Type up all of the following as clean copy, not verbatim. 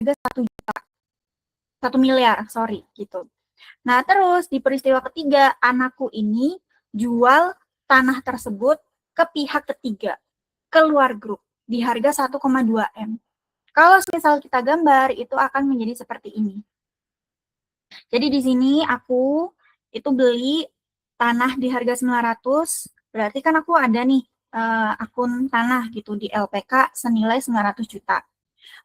1 miliar, sorry, gitu. Nah, terus di peristiwa ketiga, anakku ini jual tanah tersebut ke pihak ketiga, keluar grup, di harga 1,2 M. Kalau misal kita gambar, itu akan menjadi seperti ini. Jadi di sini aku itu beli tanah di harga 900, berarti kan aku ada nih akun tanah gitu di LPK senilai 900 juta.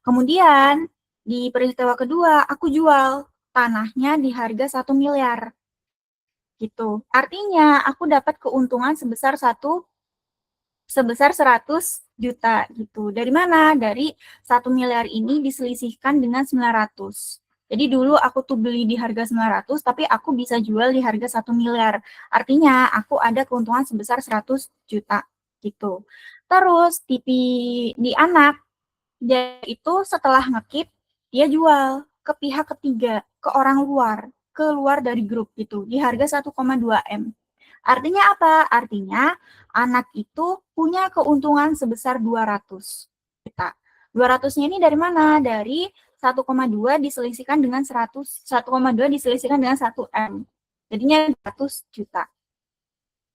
Kemudian di peristiwa kedua aku jual tanahnya di harga 1 miliar. Gitu. Artinya aku dapat keuntungan sebesar 100 juta gitu. Dari mana? Dari 1 miliar ini diselisihkan dengan 900. Jadi dulu aku tuh beli di harga 900, tapi aku bisa jual di harga 1 miliar. Artinya aku ada keuntungan sebesar 100 juta gitu. Terus di anak, dia itu setelah ngekip, dia jual ke pihak ketiga, ke orang luar, keluar dari grup gitu, di harga 1,2 M. Artinya apa? Artinya anak itu punya keuntungan sebesar 200 juta. 200-nya ini dari mana? Dari 1,2 diselisihkan dengan 1,2 diselisihkan dengan 1 M. Jadinya 100 juta.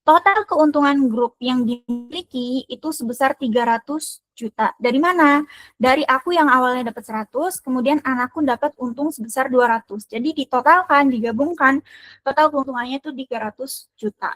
Total keuntungan grup yang dimiliki itu sebesar 300 juta. Dari mana? Dari aku yang awalnya dapat 100, kemudian anakku dapat untung sebesar 200. Jadi ditotalkan, digabungkan, total keuntungannya itu 300 juta.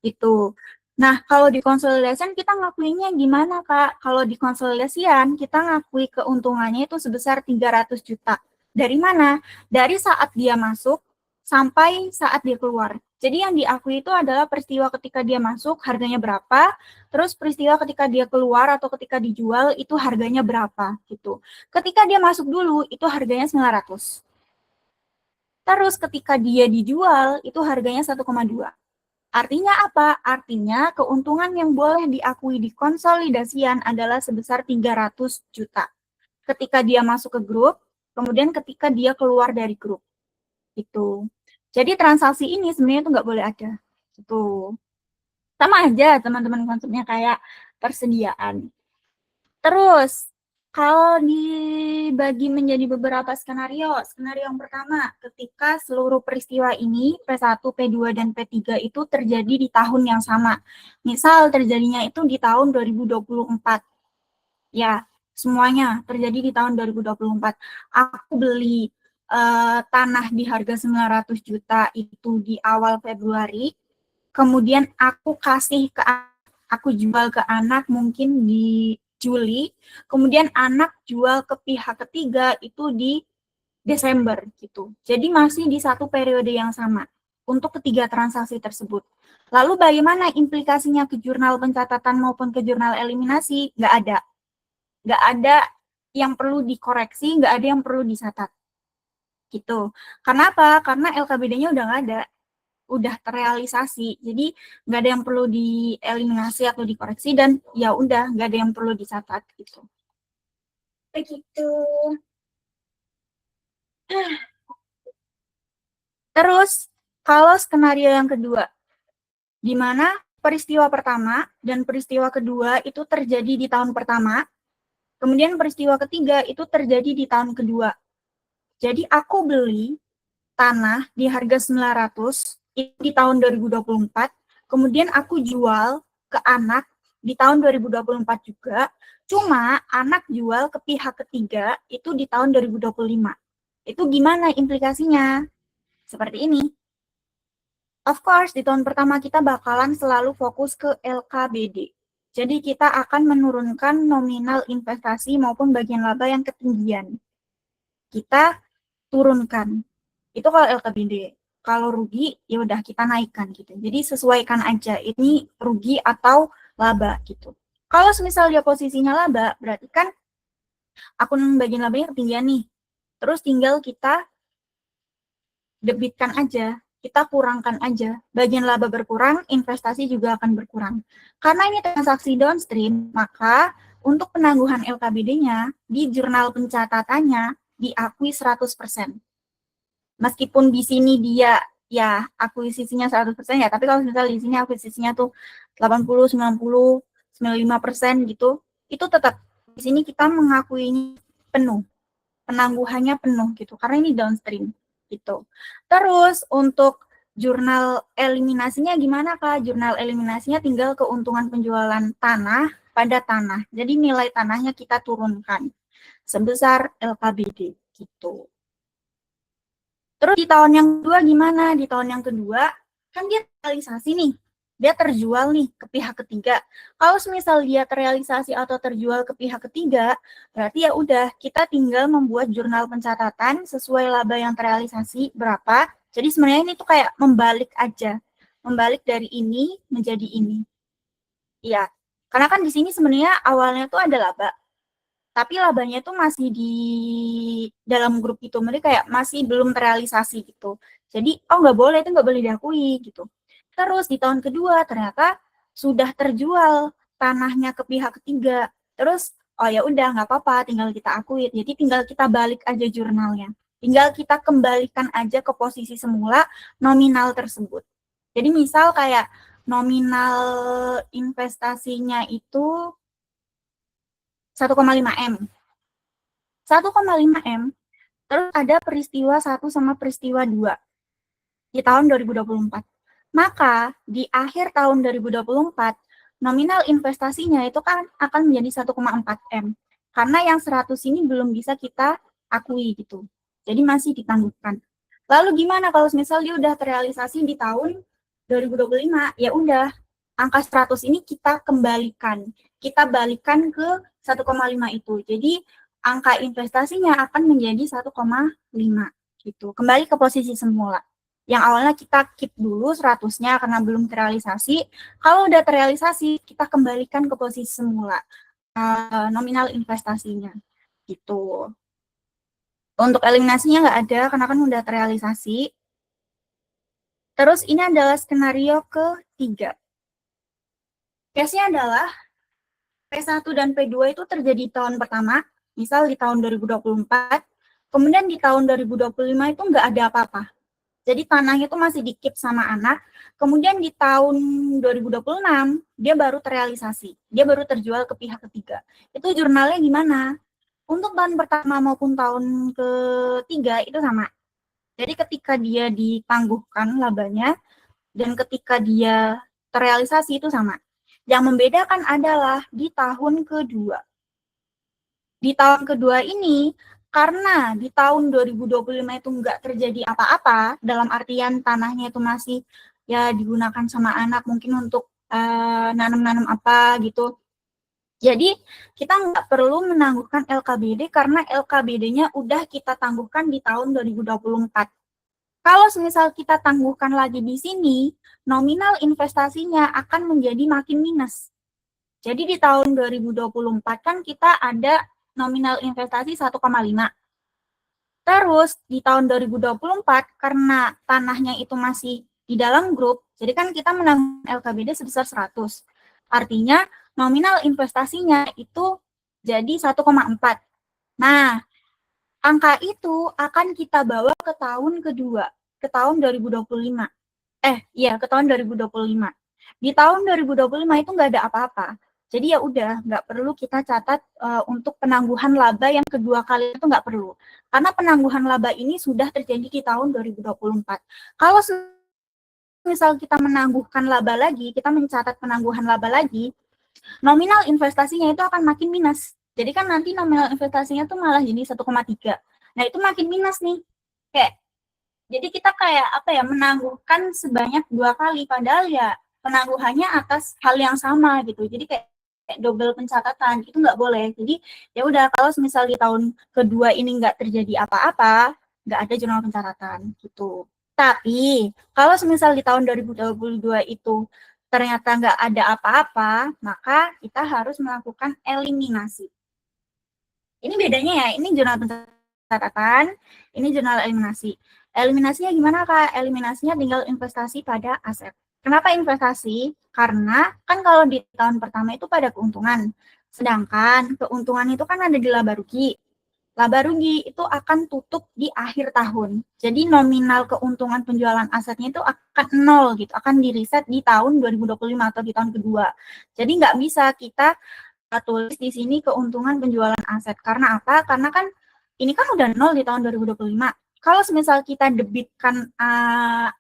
Itu. Nah, kalau di konsolidasian kita ngakuinya gimana, Kak? Kalau di konsolidasian kita ngakui keuntungannya itu sebesar 300 juta. Dari mana? Dari saat dia masuk sampai saat dia keluar. Jadi yang diakui itu adalah peristiwa ketika dia masuk harganya berapa, terus peristiwa ketika dia keluar atau ketika dijual itu harganya berapa gitu. Ketika dia masuk dulu itu harganya 900. Terus ketika dia dijual itu harganya 1,2. Artinya apa? Artinya keuntungan yang boleh diakui di konsolidasian adalah sebesar 300 juta. Ketika dia masuk ke grup, kemudian ketika dia keluar dari grup. Itu. Jadi transaksi ini sebenarnya itu nggak boleh ada. Itu. Sama aja teman-teman konsepnya kayak persediaan. Terus, kalau dibagi menjadi beberapa skenario, skenario yang pertama, ketika seluruh peristiwa ini, P1, P2, dan P3 itu terjadi di tahun yang sama. Misal terjadinya itu di tahun 2024. Ya, semuanya terjadi di tahun 2024. Aku beli tanah di harga 900 juta itu di awal Februari, kemudian aku kasih ke aku jual ke anak mungkin di Juli, kemudian anak jual ke pihak ketiga itu di Desember gitu. Jadi masih di satu periode yang sama untuk ketiga transaksi tersebut. Lalu bagaimana implikasinya ke jurnal pencatatan maupun ke jurnal eliminasi? Nggak ada. Nggak ada yang perlu dikoreksi, nggak ada yang perlu dicatat. Gitu. Kenapa? Karena LKBD-nya udah nggak ada. Udah terrealisasi, jadi nggak ada yang perlu dieliminasi atau dikoreksi dan ya udah nggak ada yang perlu dicatat gitu. Begitu. Terus kalau skenario yang kedua, di mana peristiwa pertama dan peristiwa kedua itu terjadi di tahun pertama, kemudian peristiwa ketiga itu terjadi di tahun kedua. Jadi aku beli tanah di harga 900 di tahun 2024, kemudian aku jual ke anak di tahun 2024 juga, cuma anak jual ke pihak ketiga itu di tahun 2025. Itu gimana implikasinya? Seperti ini. Of course, di tahun pertama kita bakalan selalu fokus ke LKBD. Jadi kita akan menurunkan nominal investasi maupun bagian laba yang ketinggian. Kita turunkan. Itu kalau LKBD. Kalau rugi, ya udah kita naikkan gitu. Jadi sesuaikan aja ini rugi atau laba gitu. Kalau misal dia posisinya laba, berarti kan akun bagian labanya ketinggian nih. Terus tinggal kita debitkan aja, kita kurangkan aja. Bagian laba berkurang, investasi juga akan berkurang. Karena ini transaksi downstream, maka untuk penangguhan LKBD-nya di jurnal pencatatannya diakui 100%. Meskipun di sini dia ya akuisisinya 100% ya, tapi kalau misalnya di sini akuisisinya tuh 80, 90, 95% gitu, itu tetap di sini kita mengakuinya penuh penangguhannya penuh gitu, karena ini downstream gitu. Terus untuk jurnal eliminasinya gimana Kak? Jurnal eliminasinya tinggal keuntungan penjualan tanah pada tanah. Jadi nilai tanahnya kita turunkan sebesar LKBD gitu. Terus di tahun yang kedua gimana? Di tahun yang kedua kan dia realisasi nih, dia terjual nih ke pihak ketiga. Kalau misal dia terrealisasi atau terjual ke pihak ketiga, berarti ya udah kita tinggal membuat jurnal pencatatan sesuai laba yang terrealisasi berapa. Jadi sebenarnya ini tuh kayak membalik aja, membalik dari ini menjadi ini. Iya, karena kan di sini sebenarnya awalnya tuh ada laba, tapi labanya tuh masih di dalam grup itu, mereka kayak masih belum terrealisasi gitu. Jadi, oh nggak boleh, itu nggak boleh diakui gitu. Terus di tahun kedua ternyata sudah terjual tanahnya ke pihak ketiga. Terus, oh ya udah nggak apa-apa, tinggal kita akui. Jadi tinggal kita balik aja jurnalnya. Tinggal kita kembalikan aja ke posisi semula nominal tersebut. Jadi misal kayak nominal investasinya itu 1,5 M. 1,5 M, terus ada peristiwa 1 sama peristiwa 2 di tahun 2024. Maka di akhir tahun 2024, nominal investasinya itu kan akan menjadi 1,4 M. Karena yang 100 ini belum bisa kita akui gitu. Jadi masih ditangguhkan. Lalu gimana kalau misal dia udah terrealisasi di tahun 2025? Ya udah, angka 100 ini kita kembalikan. Kita balikan ke 1,5 itu. Jadi angka investasinya akan menjadi 1,5 gitu. Kembali ke posisi semula. Yang awalnya kita keep dulu 100-nya karena belum terrealisasi. Kalau udah terrealisasi, kita kembalikan ke posisi semula. Nominal investasinya gitu. Untuk eliminasinya nggak ada karena kan udah terrealisasi. Terus ini adalah skenario ketiga. Case-nya adalah P1 dan P2 itu terjadi tahun pertama, misal di tahun 2024, kemudian di tahun 2025 itu nggak ada apa-apa. Jadi tanahnya itu masih di-keep sama anak, kemudian di tahun 2026, dia baru terrealisasi, dia baru terjual ke pihak ketiga. Itu jurnalnya gimana? Untuk tahun pertama maupun tahun ketiga itu sama. Jadi ketika dia ditangguhkan labanya, dan ketika dia terrealisasi itu sama. Yang membedakan adalah di tahun kedua. Di tahun kedua ini, karena di tahun 2025 itu nggak terjadi apa-apa, dalam artian tanahnya itu masih ya digunakan sama anak mungkin untuk nanam-nanam apa gitu. Jadi kita nggak perlu menangguhkan LKBD karena LKBD-nya udah kita tangguhkan di tahun 2024. Kalau misal kita tangguhkan lagi di sini, nominal investasinya akan menjadi makin minus. Jadi di tahun 2024 kan kita ada nominal investasi 1,5. Terus di tahun 2024 karena tanahnya itu masih di dalam grup, jadi kan kita menanggung LKBD sebesar 100. Artinya nominal investasinya itu jadi 1,4. Nah, angka itu akan kita bawa ke tahun kedua, ke tahun 2025. Ke tahun 2025. Di tahun 2025 itu nggak ada apa-apa. Jadi ya udah, nggak perlu kita catat untuk penangguhan laba yang kedua kali itu nggak perlu. Karena penangguhan laba ini sudah terjadi di tahun 2024. Kalau misal kita menangguhkan laba lagi, kita mencatat penangguhan laba lagi, nominal investasinya itu akan makin minus. Jadi kan nanti nominal investasinya tuh malah jadi 1,3. Nah itu makin minus nih. Jadi kita kayak menangguhkan sebanyak 2 kali, padahal ya penangguhannya atas hal yang sama gitu. Jadi kayak double pencatatan, itu nggak boleh. Jadi ya udah, kalau misal di tahun kedua ini nggak terjadi apa-apa, nggak ada jurnal pencatatan gitu. Tapi kalau misal di tahun 2022 itu ternyata nggak ada apa-apa, maka kita harus melakukan eliminasi. Ini bedanya ya, ini jurnal pencatatan, ini jurnal eliminasi. Eliminasinya gimana Kak? Eliminasinya tinggal investasi pada aset. Kenapa investasi? Karena kan kalau di tahun pertama itu pada keuntungan. Sedangkan keuntungan itu kan ada di laba rugi. Laba rugi itu akan tutup di akhir tahun. Jadi nominal keuntungan penjualan asetnya itu akan nol gitu, akan di-reset di tahun 2025 atau di tahun kedua. Jadi nggak bisa kita tulis di sini keuntungan penjualan aset. Karena apa? Karena kan ini kan udah 0 di tahun 2025. Kalau misal kita debitkan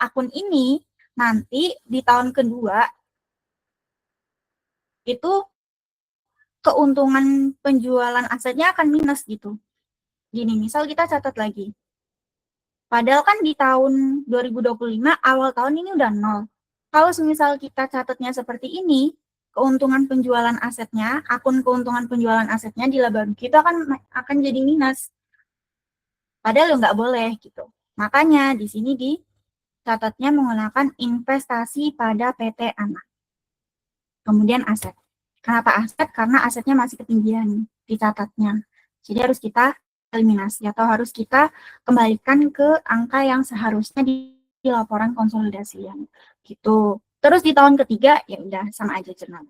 akun ini, nanti di tahun kedua itu keuntungan penjualan asetnya akan minus gitu. Gini, misal kita catat lagi. Padahal kan di tahun 2025 awal tahun ini udah 0. Kalau misal kita catatnya seperti ini, keuntungan penjualan asetnya, akun keuntungan penjualan asetnya di laba rugi itu akan jadi minus. Padahal nggak boleh gitu. Makanya di sini dicatatnya menggunakan investasi pada PT anak. Kemudian aset. Kenapa aset? Karena asetnya masih ketinggian dicatatnya. Jadi harus kita eliminasi atau harus kita kembalikan ke angka yang seharusnya di laporan konsolidasian. Gitu. Terus di tahun ketiga ya udah sama aja jurnal.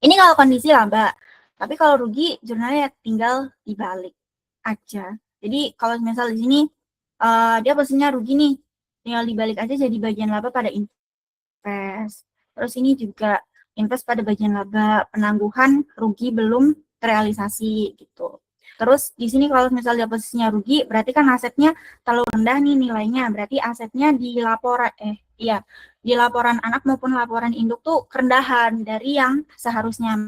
Ini kalau kondisi laba. Tapi kalau rugi jurnalnya tinggal dibalik aja. Jadi kalau misal di sini dia posisinya rugi nih, tinggal dibalik aja jadi bagian laba pada invest. Terus ini juga invest pada bagian laba, penangguhan rugi belum terrealisasi gitu. Terus di sini kalau misalnya posisinya rugi, berarti kan asetnya terlalu rendah nih nilainya. Berarti asetnya di laporan di laporan anak maupun laporan induk tuh kerendahan dari yang seharusnya.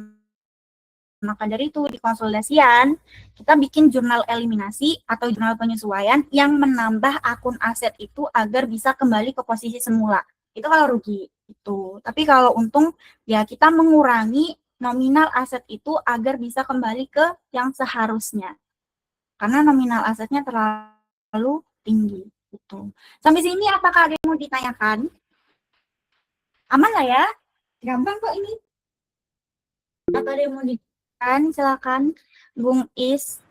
Maka dari itu di konsolidasian kita bikin jurnal eliminasi atau jurnal penyesuaian yang menambah akun aset itu agar bisa kembali ke posisi semula. Itu kalau rugi itu. Tapi kalau untung ya kita mengurangi nominal aset itu agar bisa kembali ke yang seharusnya. Karena nominal asetnya terlalu tinggi gitu. Sampai sini apakah ada yang mau ditanyakan? Aman lah ya? Gampang kok ini. Apa ada yang mau ditanyakan? Silakan Bung Is.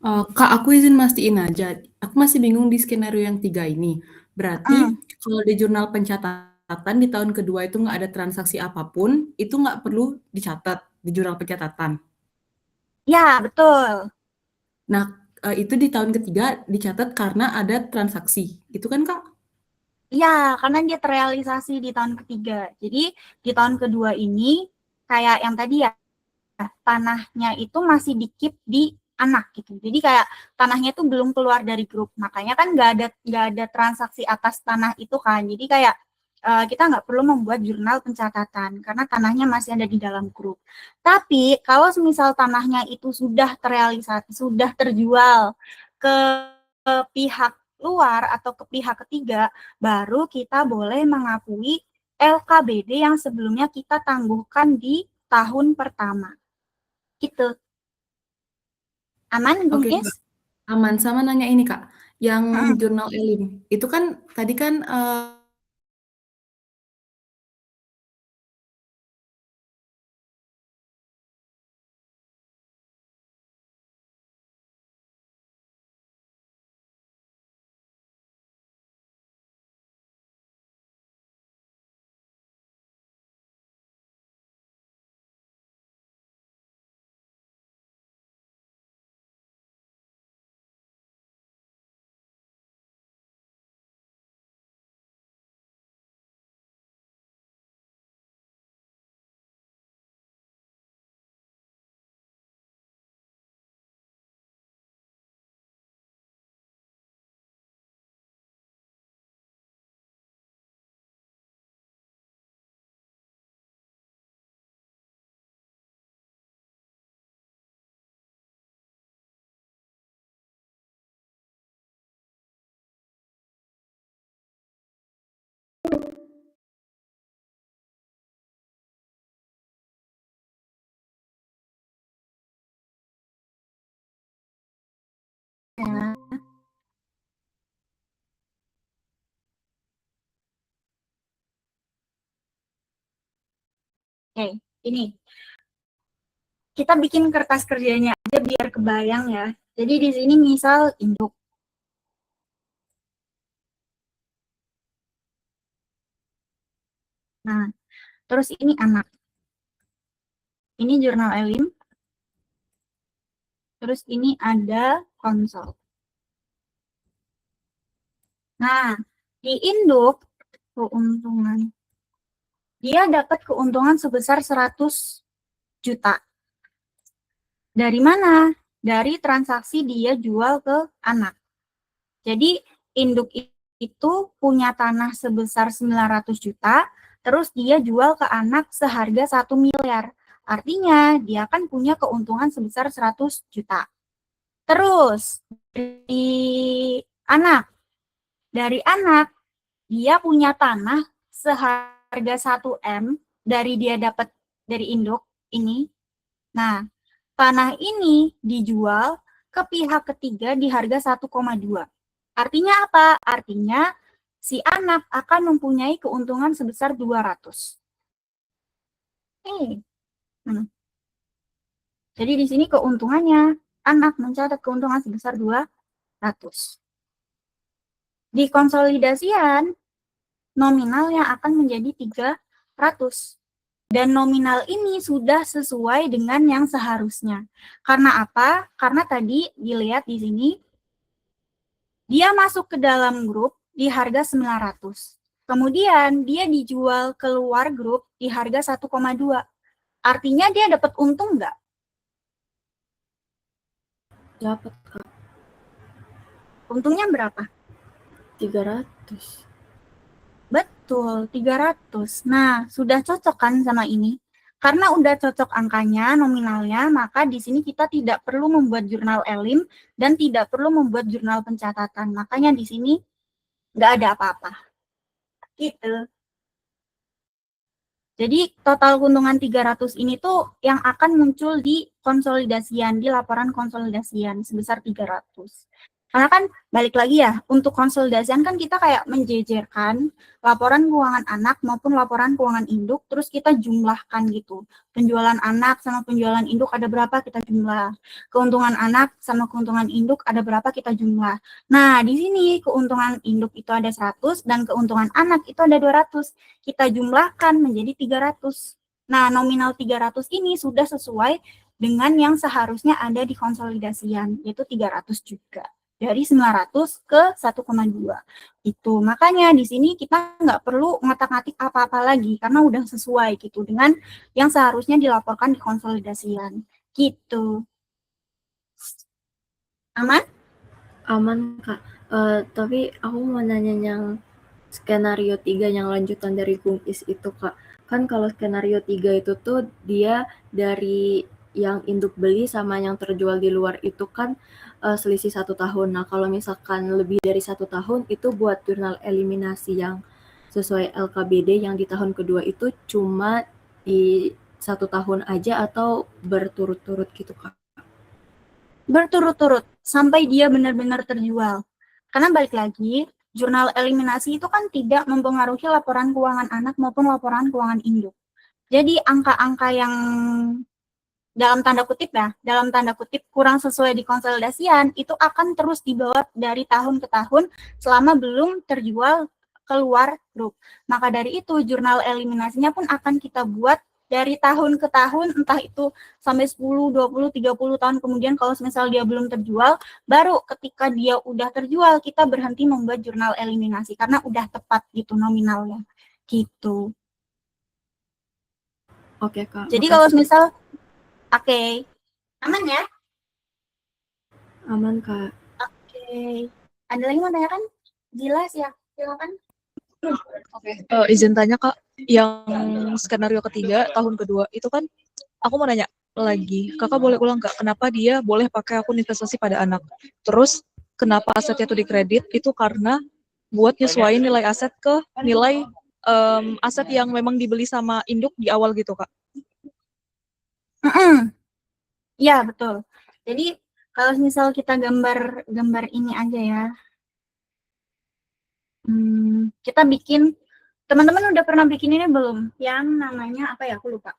Kak, aku izin mastiin aja. Aku masih bingung di skenario yang 3 ini. Berarti kalau di jurnal pencatatan di tahun kedua itu nggak ada transaksi apapun, itu nggak perlu dicatat di jurnal pencatatan. Ya, betul. Nah, itu di tahun ketiga dicatat karena ada transaksi. Itu kan, Kak? Ya, karena dia terrealisasi di tahun ketiga. Jadi di tahun kedua ini kayak yang tadi ya, tanahnya itu masih dikip di anak gitu. Jadi kayak tanahnya itu belum keluar dari grup. Makanya kan nggak ada transaksi atas tanah itu kan. Jadi kayak kita nggak perlu membuat jurnal pencatatan karena tanahnya masih ada di dalam grup. Tapi kalau misal tanahnya itu sudah terrealisasi, sudah terjual ke pihak luar atau ke pihak ketiga, baru kita boleh mengakui LKBD yang sebelumnya kita tangguhkan di tahun pertama. Gitu. Aman, Bung Oke, Kak. Is? Aman. Sama nanya ini, Kak, yang Hmm. jurnal Elim, itu kan tadi kan, Ya. Oke, ini. Kita bikin kertas kerjanya aja biar kebayang ya. Jadi di sini misal induk. Nah, terus ini anak. Ini jurnal Elim. Terus ini ada konsol. Nah, di induk keuntungan. Dia dapat keuntungan sebesar 100 juta. Dari mana? dari transaksi dia jual ke anak. Jadi induk itu punya tanah sebesar 900 juta, terus dia jual ke anak seharga 1 miliar. Artinya dia kan punya keuntungan sebesar 100 juta. Terus dari anak dia punya tanah seharga 1 M dari dia dapat dari induk ini. Nah, tanah ini dijual ke pihak ketiga di harga 1,2. Artinya apa? Artinya si anak akan mempunyai keuntungan sebesar 200. Jadi di sini keuntungannya, anak mencatat keuntungan sebesar 200. Di konsolidasian, nominalnya akan menjadi 300. Dan nominal ini sudah sesuai dengan yang seharusnya. Karena apa? Karena tadi dilihat di sini, dia masuk ke dalam grup di harga 900. Kemudian dia dijual keluar grup di harga 1,2. Artinya dia dapat untung nggak? Dapat, Kak. Untungnya berapa? 300. Betul, 300. Nah, sudah cocok kan sama ini? Karena udah cocok angkanya, nominalnya, maka di sini kita tidak perlu membuat jurnal elim dan tidak perlu membuat jurnal pencatatan. Makanya di sini nggak ada apa-apa. Gitu. Jadi total keuntungan 300 ini tuh yang akan muncul di konsolidasian, di laporan konsolidasian sebesar 300. Karena kan balik lagi ya, untuk konsolidasian kan kita kayak menjejerkan laporan keuangan anak maupun laporan keuangan induk, terus kita jumlahkan gitu. Penjualan anak sama penjualan induk ada berapa, kita jumlah. Keuntungan anak sama keuntungan induk ada berapa, kita jumlah. Nah, di sini keuntungan induk itu ada 100 dan keuntungan anak itu ada 200. Kita jumlahkan menjadi 300. Nah, nominal 300 ini sudah sesuai dengan yang seharusnya ada di konsolidasian, yaitu 300 juga. Dari 900 ke 1,2. Itu. Makanya di sini kita nggak perlu ngotak-ngatik apa-apa lagi, karena udah sesuai gitu dengan yang seharusnya dilaporkan di konsolidasian. Gitu. Aman? Aman, Kak. Tapi aku mau nanya yang skenario 3 yang lanjutan dari Gungis itu, Kak. Kan kalau skenario 3 itu tuh dia dari yang induk beli sama yang terjual di luar itu kan selisih 1 tahun. Nah, kalau misalkan lebih dari 1 tahun itu buat jurnal eliminasi yang sesuai LKBD yang di tahun kedua itu cuma di 1 tahun aja atau berturut-turut gitu, Kak? Berturut-turut sampai dia benar-benar terjual. Karena balik lagi, jurnal eliminasi itu kan tidak mempengaruhi laporan keuangan anak maupun laporan keuangan induk. Jadi angka-angka yang dalam tanda kutip kurang sesuai di konsolidasian itu akan terus dibawa dari tahun ke tahun selama belum terjual keluar grup. Maka dari itu jurnal eliminasinya pun akan kita buat dari tahun ke tahun, entah itu sampai 10, 20, 30 tahun kemudian kalau misal dia belum terjual, baru ketika dia udah terjual kita berhenti membuat jurnal eliminasi karena udah tepat gitu nominalnya. Gitu. Oke, Kak. Jadi Makasih. kalau misal Oke. Aman ya? Aman, Kak. Oke. Ada lagi mau tanya kan? Jelas ya? Silakan. Oke, izin tanya Kak, yang skenario ketiga tahun kedua itu kan aku mau nanya lagi, Kakak boleh ulang nggak kenapa dia boleh pakai akun investasi pada anak? Terus kenapa asetnya itu dikredit? Itu karena buat nyesuaiin nilai aset ke nilai aset yang memang dibeli sama induk di awal gitu Kak? Iya, betul. Jadi kalau misal kita gambar ini aja ya. Kita bikin, teman-teman udah pernah bikin ini belum? Yang namanya apa ya? Aku lupa.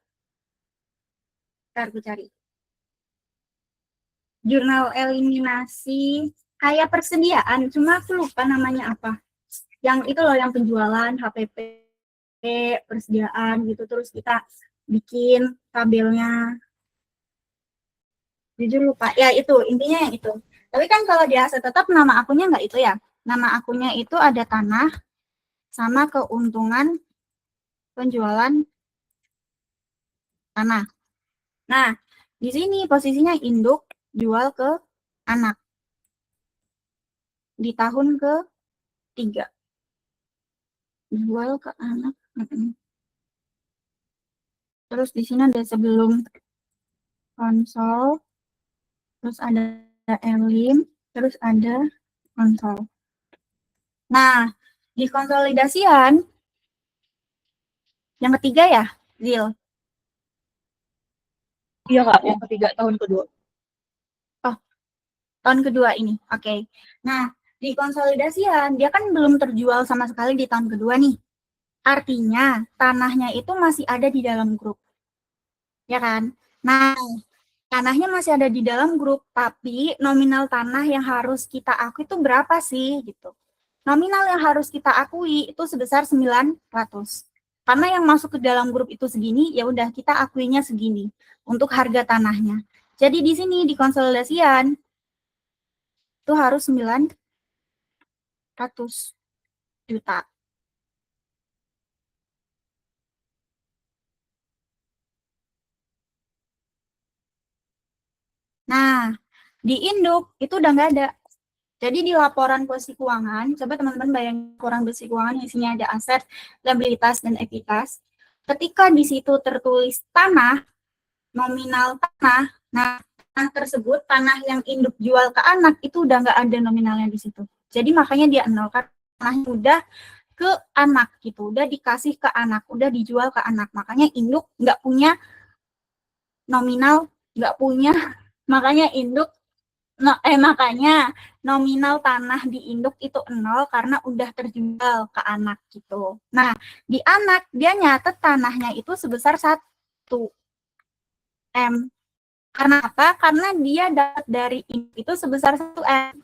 Ntar aku cari. Jurnal eliminasi kayak persediaan, cuma aku lupa namanya apa. Yang itu loh yang penjualan, HPP, persediaan gitu, terus kita bikin tabelnya. Jujur lupa. Ya itu, intinya yang itu. Tapi kan kalau di aset tetap nama akunnya nggak itu ya. Nama akunnya itu ada tanah sama keuntungan penjualan tanah. Nah, di sini posisinya induk jual ke anak di tahun ke-3. Jual ke anak. Terus di sini ada sebelum konsol, terus ada elim, terus ada konsol. Nah, di konsolidasian yang ketiga ya, Zil? Iya Kak, yang ketiga tahun kedua. Tahun kedua ini, oke. Nah, di konsolidasian, dia kan belum terjual sama sekali di tahun kedua nih. Artinya, tanahnya itu masih ada di dalam grup. Ya kan? Nah, tanahnya masih ada di dalam grup, tapi nominal tanah yang harus kita akui itu berapa sih? Gitu. Nominal yang harus kita akui itu sebesar 900. Karena yang masuk ke dalam grup itu segini, ya udah kita akuinya segini untuk harga tanahnya. Jadi di sini di konsolidasian itu harus 900 juta. Nah, di induk itu udah nggak ada. Jadi di laporan posisi keuangan, coba teman-teman bayangin laporan posisi keuangan isinya ada aset, liabilitas, dan ekuitas. Ketika di situ tertulis tanah, nominal tanah, nah tanah tersebut, tanah yang induk jual ke anak, itu udah nggak ada nominalnya di situ. Jadi makanya dia nol, karena tanahnya udah ke anak gitu, udah dikasih ke anak, udah dijual ke anak. Makanya induk nggak punya nominal, nggak punya, makanya induk makanya nominal tanah di induk itu 0 karena udah terjual ke anak gitu. Nah, di anak dia nyatet tanahnya itu sebesar 1 M. Karena apa? Karena dia dapat dari induk itu sebesar 1 M.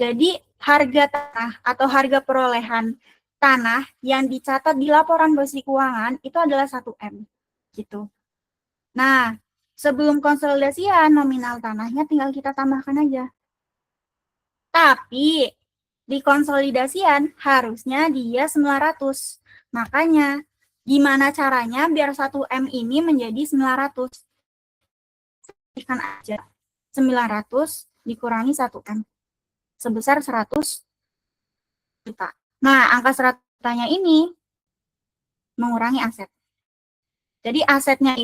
Jadi harga tanah atau harga perolehan tanah yang dicatat di laporan posisi keuangan itu adalah 1 M gitu. Nah, sebelum konsolidasian nominal tanahnya tinggal kita tambahkan aja. Tapi di konsolidasian harusnya dia 900. Makanya gimana caranya biar 1 M ini menjadi 900? Ikan aja. 900 dikurangi 1 M. Sebesar 100 juta. Nah, angka 100 jutanya ini mengurangi aset. Jadi asetnya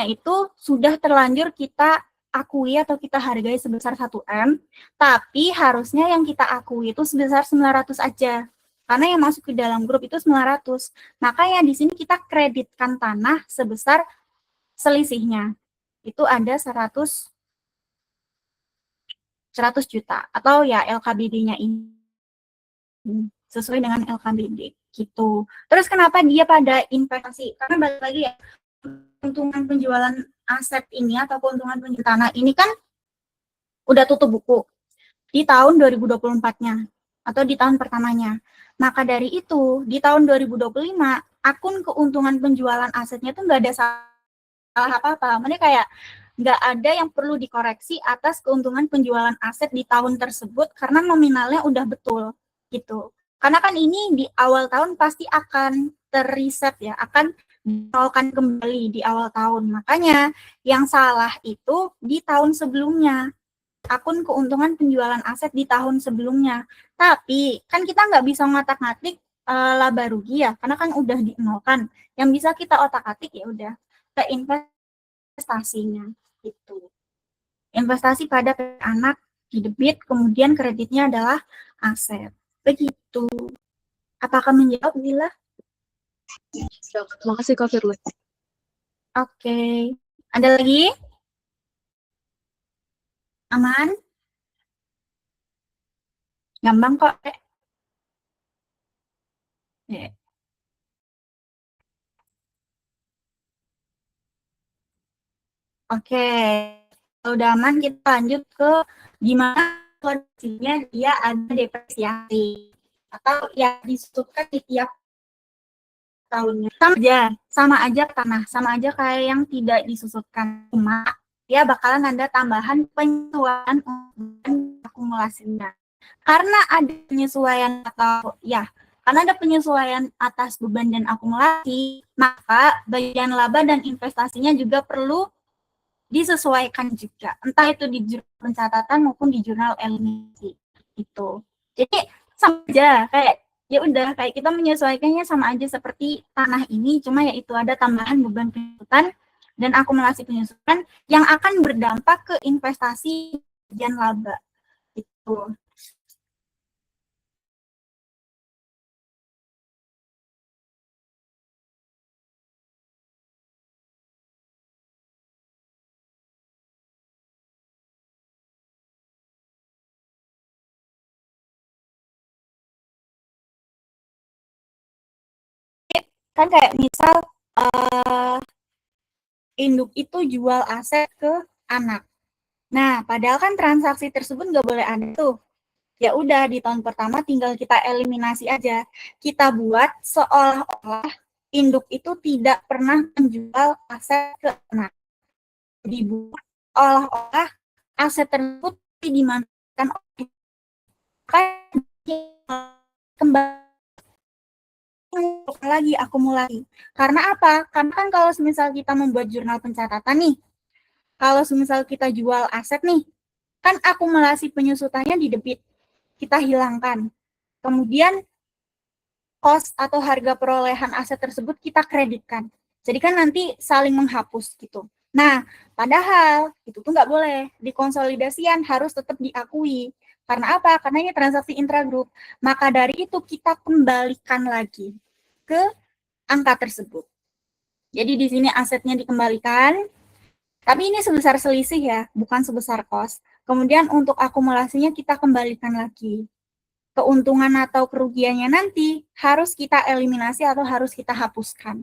itu sudah terlanjur kita akui atau kita hargai sebesar 1 M, tapi harusnya yang kita akui itu sebesar 900 aja. Karena yang masuk ke dalam grup itu 900. Makanya di sini kita kreditkan tanah sebesar selisihnya. Itu ada 100 juta atau ya LKBD-nya ini sesuai dengan LKBD gitu. Terus kenapa dia pada investasi? Karena balik lagi ya, keuntungan penjualan aset ini atau keuntungan penjualan tanah ini kan udah tutup buku di tahun 2024-nya atau di tahun pertamanya. Maka dari itu, di tahun 2025, akun keuntungan penjualan asetnya itu nggak ada salah apa-apa. Mereka kayak nggak ada yang perlu dikoreksi atas keuntungan penjualan aset di tahun tersebut karena nominalnya udah betul gitu. Karena kan ini di awal tahun pasti akan terreset ya, akan dinolkan kembali di awal tahun. Makanya yang salah itu di tahun sebelumnya, akun keuntungan penjualan aset di tahun sebelumnya. Tapi kan kita nggak bisa ngotak-ngatik laba rugi ya, karena kan udah dinolkan. Yang bisa kita otak-atik ya udah ke investasinya gitu. Investasi pada anak di debit, kemudian kreditnya adalah aset. Begitu. Apakah menjawab, Zila? Terima kasih Kak Firly. Oke. Ada lagi? Aman? Gampang kok. Oke. Kalau udah aman, kita lanjut ke gimana kondisinya dia ada depresiasi atau yang disebutkan di tiap tahunnya. Sama aja tanah, sama aja kayak yang tidak disusutkan. Cuma dia bakalan ada tambahan penyesuaian akumulasinya. Karena ada penyesuaian karena ada penyesuaian atas beban dan akumulasi, maka bagian laba dan investasinya juga perlu disesuaikan juga, entah itu di jurnal pencatatan maupun di jurnal eliminasi itu. Jadi sama aja, kayak ya udah kayak kita menyesuaikannya sama aja seperti tanah ini, cuma ya itu ada tambahan beban penyusutan dan akumulasi penyusutan yang akan berdampak ke investasi dan laba itu. Kan kayak misal induk itu jual aset ke anak. Nah, padahal kan transaksi tersebut nggak boleh ada tuh. Ya udah di tahun pertama tinggal kita eliminasi aja. Kita buat seolah-olah induk itu tidak pernah menjual aset ke anak. Dibuat seolah-olah aset tersebut dimanfaatkan oleh kembali lagi akumulasi. Karena apa? Karena kan kalau misal kita membuat jurnal pencatatan nih, kalau misal kita jual aset nih, kan akumulasi penyusutannya di debit, kita hilangkan. Kemudian cost atau harga perolehan aset tersebut kita kreditkan. Jadi kan nanti saling menghapus gitu. Nah, padahal itu tuh nggak boleh. Di konsolidasian harus tetap diakui. Karena apa? Karena ini transaksi intragroup. Maka dari itu kita kembalikan lagi ke angka tersebut. Jadi di sini asetnya dikembalikan, tapi ini sebesar selisih ya, bukan sebesar cost. Kemudian untuk akumulasinya kita kembalikan lagi. Keuntungan atau kerugiannya nanti harus kita eliminasi atau harus kita hapuskan.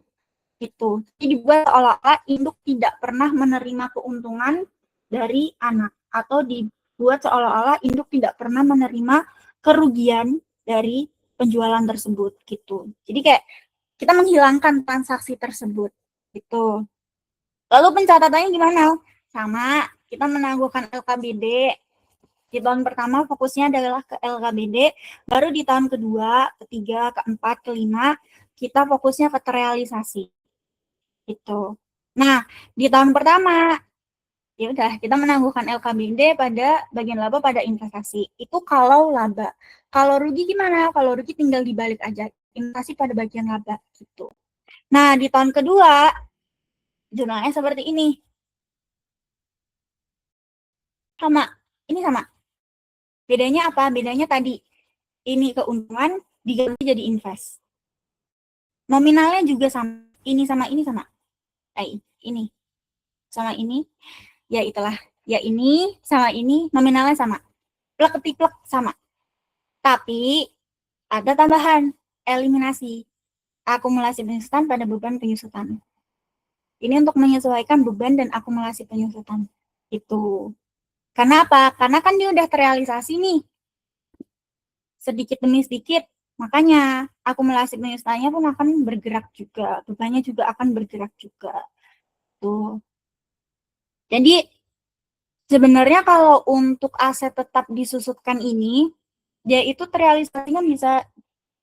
Itu. Jadi dibuat seolah-olah induk tidak pernah menerima keuntungan dari anak atau dibuat seolah-olah induk tidak pernah menerima kerugian dari penjualan tersebut gitu. Jadi kayak kita menghilangkan transaksi tersebut gitu. Lalu pencatatannya gimana? Sama, kita menangguhkan LKBD. Di tahun pertama fokusnya adalah ke LKBD, baru di tahun kedua, ketiga, keempat, kelima, kita fokusnya ke terrealisasi. Itu. Nah, di tahun pertama, ya udah kita menangguhkan LKBD pada bagian laba pada investasi. Itu kalau laba. Kalau rugi gimana? Kalau rugi tinggal dibalik aja, investasi pada bagian laba gitu. Nah, di tahun kedua, jurnalnya seperti ini. Sama, ini sama. Bedanya apa? Bedanya tadi, ini keuntungan diganti jadi invest. Nominalnya juga sama. Ini sama ini sama. Ini sama ini. Ya itulah. Ya ini sama ini nominalnya sama. Plek-ketiplek sama. Tapi ada tambahan. Eliminasi. Akumulasi penyusutan pada beban penyusutan. Ini untuk menyesuaikan beban dan akumulasi penyusutan. Itu. Karena apa? Karena kan dia udah terrealisasi nih. Sedikit demi sedikit. Makanya akumulasi penyusutannya pun akan bergerak juga. Bebannya juga akan bergerak juga. Tuh. Jadi sebenarnya kalau untuk aset tetap disusutkan ini, dia itu terrealisasinya bisa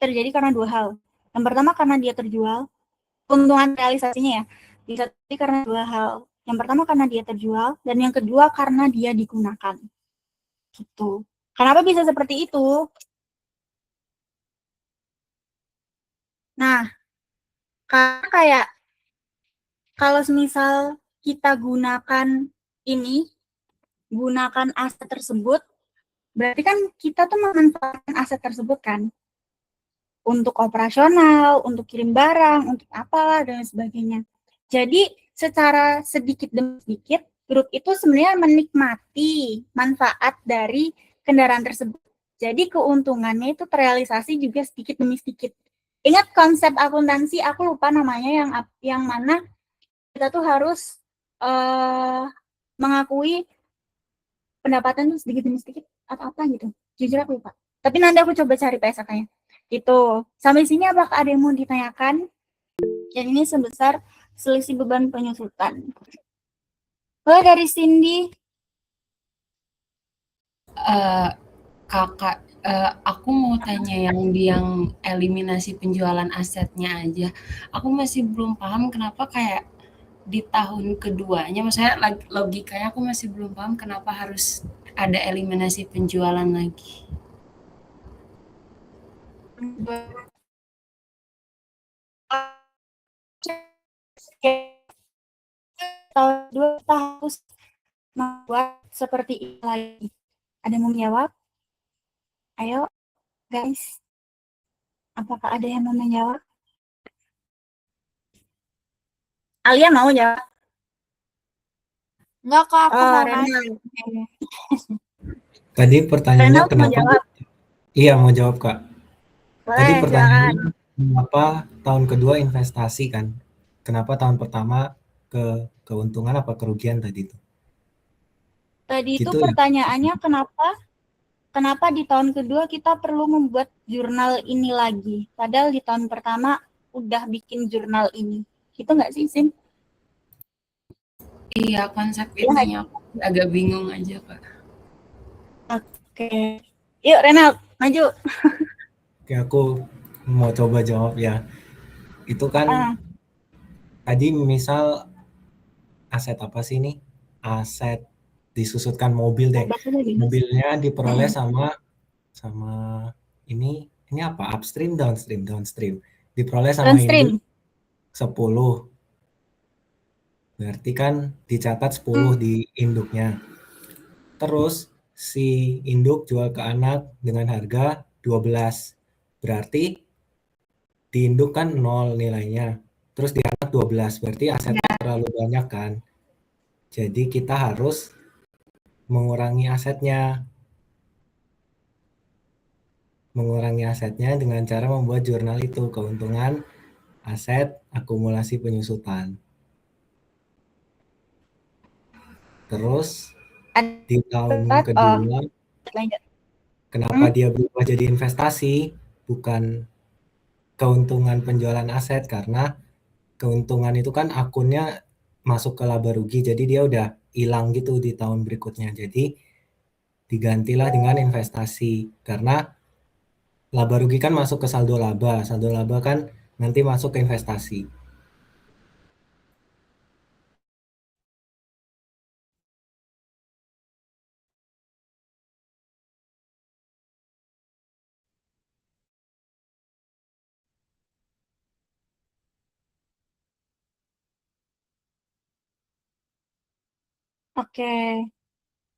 terjadi karena dua hal. Yang pertama karena dia terjual, keuntungan realisasinya ya, bisa terjadi karena dua hal. Yang pertama karena dia terjual, dan yang kedua karena dia digunakan. Gitu. Kenapa bisa seperti itu? Nah, karena kayak kalau misal kita gunakan ini, gunakan aset tersebut, berarti kan kita tuh memanfaatkan aset tersebut kan, untuk operasional, untuk kirim barang, untuk apalah, dan sebagainya. Jadi, secara sedikit demi sedikit, grup itu sebenarnya menikmati manfaat dari kendaraan tersebut. Jadi, keuntungannya itu terrealisasi juga sedikit demi sedikit. Ingat konsep akuntansi, aku lupa namanya, yang mana kita tuh harus mengakui pendapatan tuh sedikit demi sedikit atau apa gitu. Jujur aku lupa. Tapi nanti aku coba cari PSK-nya. Gitu. Sampai sini apakah ada yang mau ditanyakan? Dan ini sebesar selisih beban penyusutan. Boleh dari Cindy? Kakak, aku mau tanya yang eliminasi penjualan asetnya aja. Aku masih belum paham kenapa kayak di tahun keduanya, maksudnya logikanya aku masih belum paham kenapa harus ada eliminasi penjualan lagi. Tahun kedua kita harus membuat seperti ini lagi. Ada yang mau menjawab? Ayo, guys. Apakah ada yang mau menjawab? Alia mau jawab? Enggak Kak, aku mau Renal. nanya. Tadi pertanyaannya Renal mau kenapa? jawab? Iya, mau jawab, Kak. Tadi Boleh, silakan. pertanyaannya kenapa tahun kedua investasi kan? Kenapa tahun pertama ke keuntungan apa kerugian tadi itu? Tadi itu Gitu ya? pertanyaannya kenapa di tahun kedua kita perlu membuat jurnal ini lagi? Padahal di tahun pertama udah bikin jurnal ini. Gitu nggak sih, Sim? Iya, konsep Iya. itunya aku agak bingung aja, Kak. Oke. Yuk, Renal, maju. Oke, aku mau coba jawab ya. Itu kan tadi misal aset apa sih ini? Aset disusutkan mobil deh. Mobilnya diperoleh sama ini apa? Upstream, downstream. Diperoleh sama Downstream. induk 10. Berarti kan dicatat 10 di induknya. Terus si induk jual ke anak dengan harga 12. Berarti di induk kan 0 nilainya. Terus di anak 12. Berarti asetnya terlalu banyak kan. Jadi kita harus mengurangi asetnya. Mengurangi asetnya dengan cara membuat jurnal itu. Keuntungan, aset, akumulasi penyusutan. Terus di tahun kedua, kenapa dia berubah jadi investasi, bukan keuntungan penjualan aset, karena keuntungan itu kan akunnya masuk ke laba rugi, jadi dia udah hilang gitu di tahun berikutnya. Jadi digantilah dengan investasi, karena laba rugi kan masuk ke saldo laba kan nanti masuk ke investasi. Oke.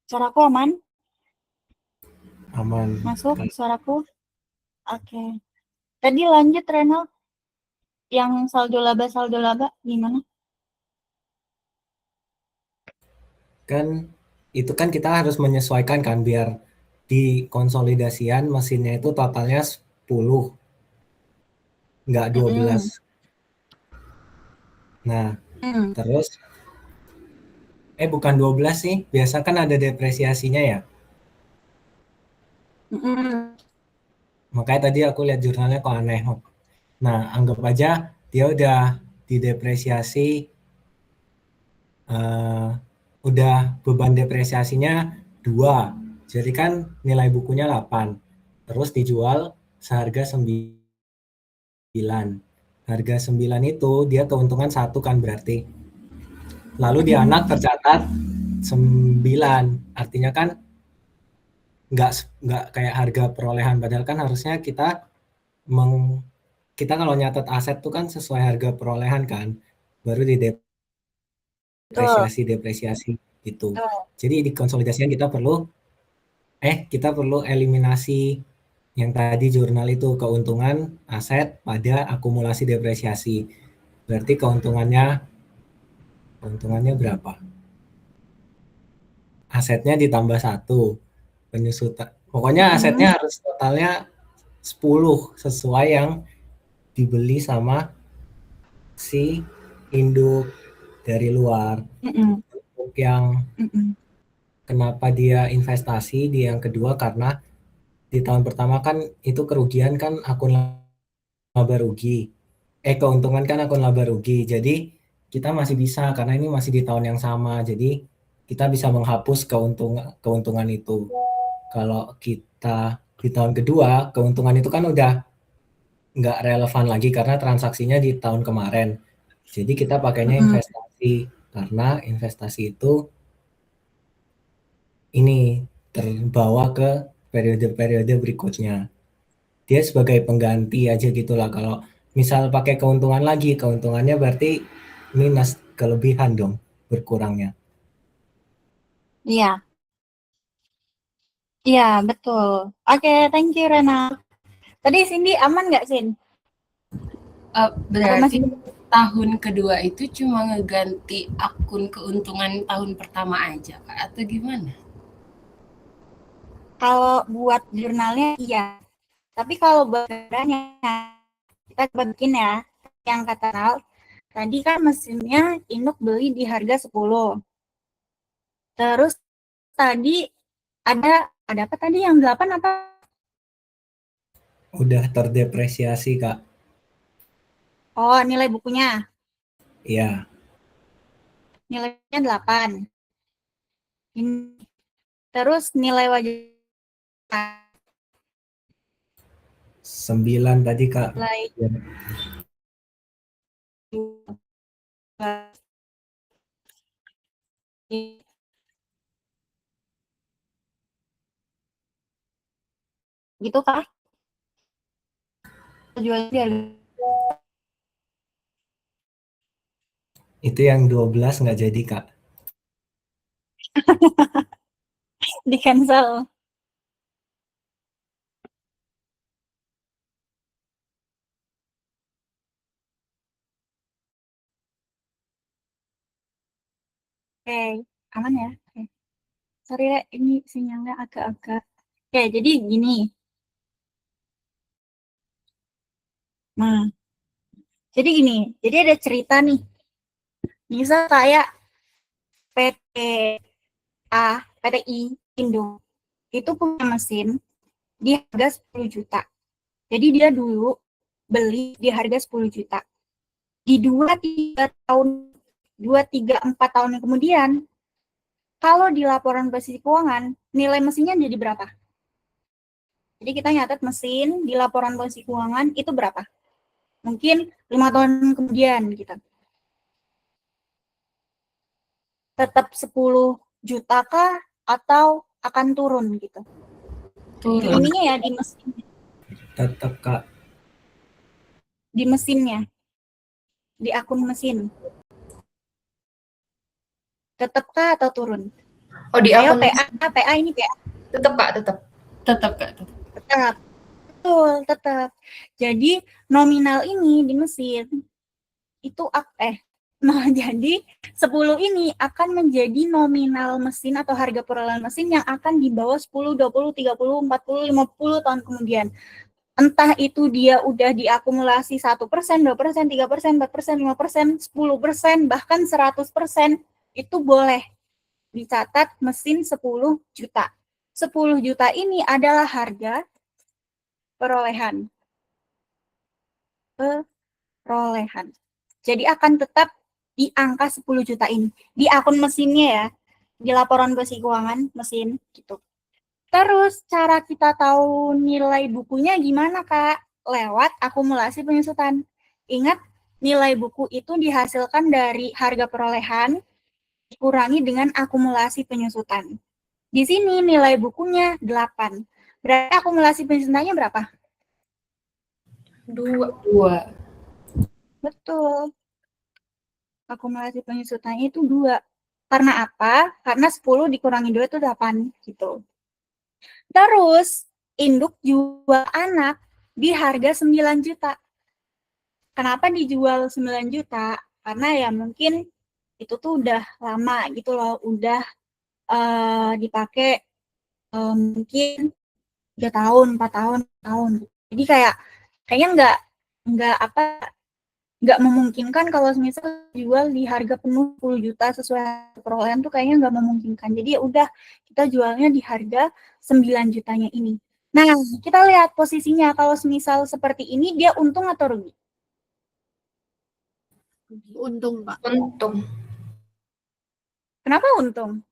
Suaraku aman? Aman. Masuk suaraku? Oke. Tadi lanjut, Renal. Yang saldo laba gimana? Kan itu kan kita harus menyesuaikan kan biar di konsolidasian mesinnya itu totalnya 10, nggak 12. Nah, terus bukan 12 sih, biasa kan ada depresiasinya ya. Makanya tadi aku lihat jurnalnya kok aneh. Nah, anggap aja dia udah didepresiasi, udah beban depresiasinya 2. Jadi kan nilai bukunya 8. Terus dijual seharga 9. Harga 9 itu dia keuntungan 1 kan berarti. Lalu di anak tercatat 9. Artinya kan nggak kayak harga perolehan. Padahal kan harusnya kita kalau nyatet aset tuh kan sesuai harga perolehan kan. Baru di depresiasi gitu. Jadi di konsolidasian kita perlu eliminasi yang tadi jurnal itu keuntungan aset pada akumulasi depresiasi. Berarti keuntungannya berapa? Asetnya ditambah 1. Penyusutan. Pokoknya asetnya harus totalnya 10 sesuai yang dibeli sama si induk dari luar. Untuk yang kenapa dia investasi di yang kedua, karena di tahun pertama kan itu kerugian kan akun laba rugi. Keuntungan kan akun laba rugi. Jadi kita masih bisa karena ini masih di tahun yang sama. Jadi kita bisa menghapus keuntungan itu. Kalau kita di tahun kedua, keuntungan itu kan udah nggak relevan lagi karena transaksinya di tahun kemarin. Jadi kita pakainya investasi karena investasi itu ini terbawa ke periode-periode berikutnya. Dia sebagai pengganti aja gitulah. Kalau misal pakai keuntungan lagi, keuntungannya berarti minus, kelebihan dong berkurangnya. Iya, iya betul. Oke, thank you Rena. Tadi Cindy aman nggak, Sin? Berarti masih tahun kedua itu cuma ngeganti akun keuntungan tahun pertama aja, Kak, atau gimana? Kalau buat jurnalnya iya. Tapi kalau buat barangnya kita coba bikin ya. Yang kata Ral, tadi kan mesinnya Induk beli di harga 10. Terus tadi ada apa tadi yang 8 apa? Udah terdepresiasi, Kak. Oh, nilai bukunya. Iya. Nilainya 8. Terus nilai wajib 9 tadi, Kak. nilai Ya. gitu kah? Jual di harga Itu yang 12 nggak jadi, Kak. di cancel. Oke, aman ya? Oke. Sorry ya, ini sinyalnya agak-agak. Oke, jadi gini. Nah, jadi gini. Jadi ada cerita nih. Misal kayak PT A, PTI Indo itu punya mesin di harga 10 juta. Jadi dia dulu beli di harga 10 juta. Di 2-3 tahun, 2-3-4 tahun kemudian, kalau di laporan posisi keuangan, nilai mesinnya jadi berapa? Jadi kita nyatet mesin di laporan posisi keuangan itu berapa? Mungkin 5 tahun kemudian gitu. Tetap 10 juta kah atau akan turun gitu? Di Turun. ininya ya, di mesin. Tetap, Kak. Di mesinnya. Di akun mesin. Tetap kah atau turun? Oh, di Ayo akun PA ini PA. tetap, Kak, tetap. Tetap, Kak, tetap. Tetap. Betul, tetap. Jadi nominal ini di mesin itu nah jadi 10 ini akan menjadi nominal mesin atau harga perolehan mesin yang akan dibawa 10, 20, 30, 40, 50 tahun kemudian. Entah itu dia udah diakumulasi 1%, 2%, 3%, 4%, 5%, 10%, bahkan 100%, itu boleh dicatat mesin 10 juta. 10 juta ini adalah harga perolehan. Perolehan. Jadi akan tetap di angka 10 juta ini. Di akun mesinnya ya, di laporan posisi keuangan mesin gitu. Terus cara kita tahu nilai bukunya gimana, Kak? Lewat akumulasi penyusutan. Ingat, nilai buku itu dihasilkan dari harga perolehan dikurangi dengan akumulasi penyusutan. Di sini nilai bukunya 8. Berarti akumulasi penyusutannya berapa? 2. Betul. Akumulasi penyusutannya itu 2. Karena apa? Karena 10 dikurangi 2 itu 8 gitu. Terus induk jual anak di harga 9 juta. Kenapa dijual 9 juta? Karena ya mungkin itu tuh udah lama gitu loh, udah dipakai mungkin 3 tahun, 4 tahun. Jadi kayaknya nggak memungkinkan kalau misal jual di harga penuh 10 juta sesuai perolehan tuh kayaknya nggak memungkinkan. Jadi ya udah kita jualnya di harga 9 jutanya ini. Nah, kita lihat posisinya kalau misal seperti ini dia untung atau rugi? Untung, Pak. Untung. Kenapa untung?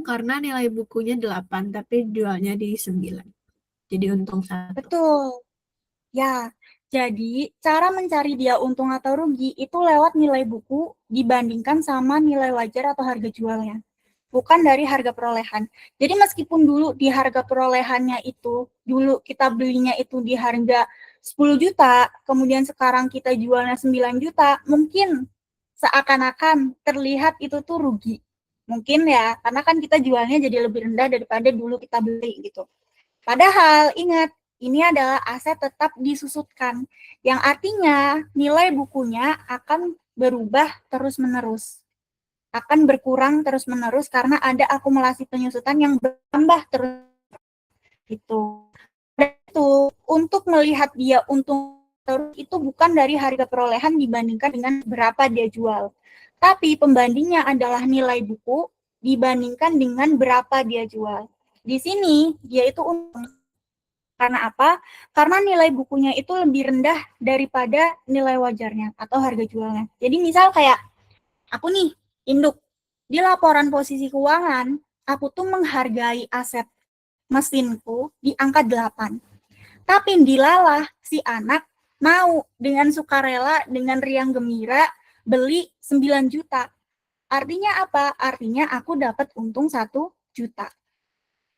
Karena nilai bukunya 8, tapi jualnya di 9. Jadi untung 1. Betul. Ya, Jadi, cara mencari dia untung atau rugi itu lewat nilai buku dibandingkan sama nilai wajar atau harga jualnya. Bukan dari harga perolehan. Jadi meskipun dulu di harga perolehannya itu, dulu kita belinya itu di harga 10 juta, kemudian sekarang kita jualnya 9 juta, mungkin seakan-akan terlihat itu tuh rugi. Mungkin ya, karena kan kita jualnya jadi lebih rendah daripada dulu kita beli gitu. Padahal ingat, ini adalah aset tetap disusutkan, yang artinya nilai bukunya akan berubah terus-menerus, akan berkurang terus-menerus karena ada akumulasi penyusutan yang bertambah terus. Itu. Dan itu untuk melihat dia untung terus itu bukan dari harga perolehan dibandingkan dengan berapa dia jual, tapi pembandingnya adalah nilai buku dibandingkan dengan berapa dia jual. Di sini dia itu untung. Karena apa? Karena nilai bukunya itu lebih rendah daripada nilai wajarnya atau harga jualnya. Jadi misal kayak aku nih, induk, di laporan posisi keuangan, aku tuh menghargai aset mesinku di angka 8. Tapi dilalah si anak mau dengan sukarela, dengan riang gembira, beli 9 juta. Artinya apa? Artinya aku dapat untung 1 juta.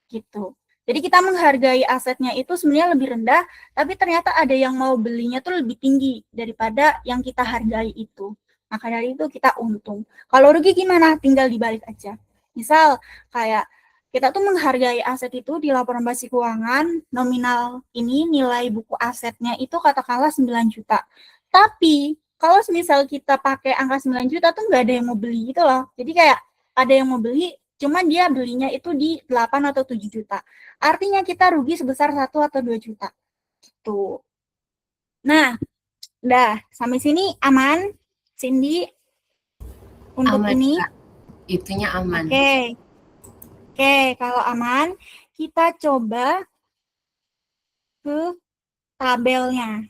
Gitu. Jadi kita menghargai asetnya itu sebenarnya lebih rendah, tapi ternyata ada yang mau belinya tuh lebih tinggi daripada yang kita hargai itu. Maka dari itu kita untung. Kalau rugi gimana? Tinggal dibalik aja. Misal kayak kita tuh menghargai aset itu di laporan basi keuangan, nominal ini nilai buku asetnya itu katakanlah 9 juta. Tapi kalau misal kita pakai angka 9 juta tuh nggak ada yang mau beli gitu loh. Jadi kayak ada yang mau beli, cuma dia belinya itu di 8 atau 7 juta. Artinya kita rugi sebesar 1 atau 2 juta. Gitu. Nah, udah. Sampai sini aman, Cindy? Untuk Aman, ini? Kak. Itunya aman. Oke. Oke, kalau aman, kita coba ke tabelnya.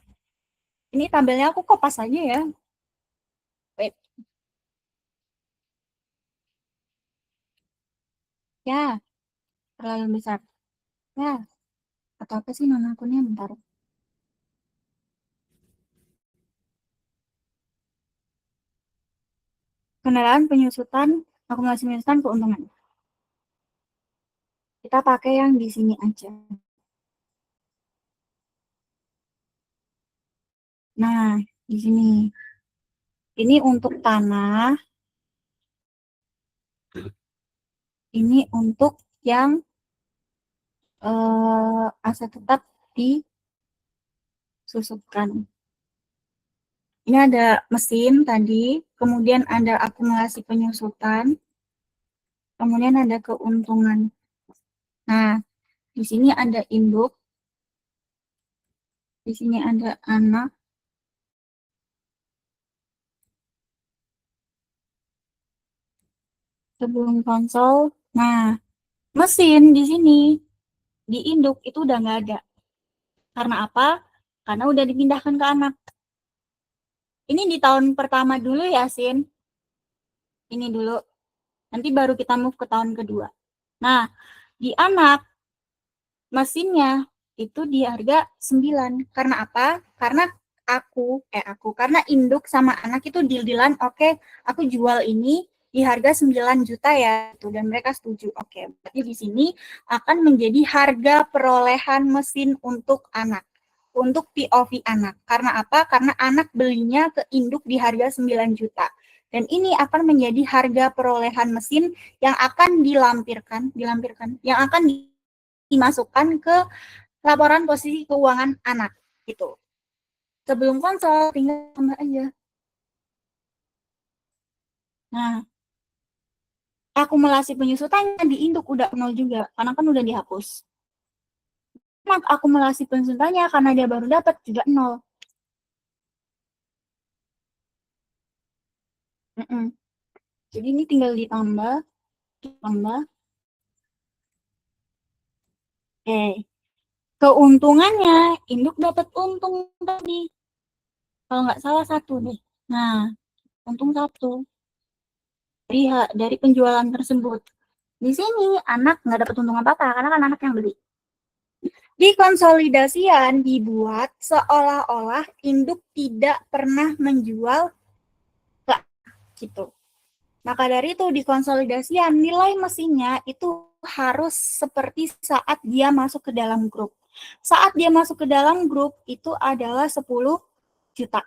Ini tabelnya aku kopas aja ya. Wait. Ya, terlalu besar. Ya, atau apa sih nama akunnya? Bentar. Kendaraan penyusutan, akumulasi penyusutan keuntungan. Kita pakai yang di sini aja. Nah, di sini. Ini untuk tanah. Ini untuk yang aset tetap disusupkan. Ini ada mesin tadi, kemudian ada akumulasi penyusutan, kemudian ada keuntungan. Nah, di sini ada induk, di sini ada anak, sebelum konsol. Nah, mesin di sini, di induk itu udah nggak ada. Karena apa? Karena udah dipindahkan ke anak. Ini di tahun pertama dulu ya, Sin. Ini dulu. Nanti baru kita move ke tahun kedua. Nah, di anak, mesinnya itu di harga 9. Karena apa? Karena karena induk sama anak itu deal-dealan, oke, aku jual ini di harga 9 juta ya, gitu, dan mereka setuju. Oke, berarti di sini akan menjadi harga perolehan mesin untuk anak. Untuk POV anak. Karena apa? Karena anak belinya ke induk di harga 9 juta. Dan ini akan menjadi harga perolehan mesin yang akan yang akan dimasukkan ke laporan posisi keuangan anak. Gitu. Sebelum konsol, tinggal tambah aja. Nah, akumulasi penyusutannya di induk udah 0 juga, karena kan udah dihapus. Nah, akumulasi penyusutannya karena dia baru dapat juga 0. Jadi ini tinggal ditambah. Oke. Keuntungannya, induk dapat untung tadi. Kalau nggak salah 1 deh. Nah, untung 1. Dari penjualan tersebut. Di sini anak nggak dapat untung apa-apa, karena kan anak yang beli. Di konsolidasian dibuat seolah-olah induk tidak pernah menjual gitu. Maka dari itu di konsolidasian nilai mesinnya itu harus seperti saat dia masuk ke dalam grup. Saat dia masuk ke dalam grup itu adalah 10 juta.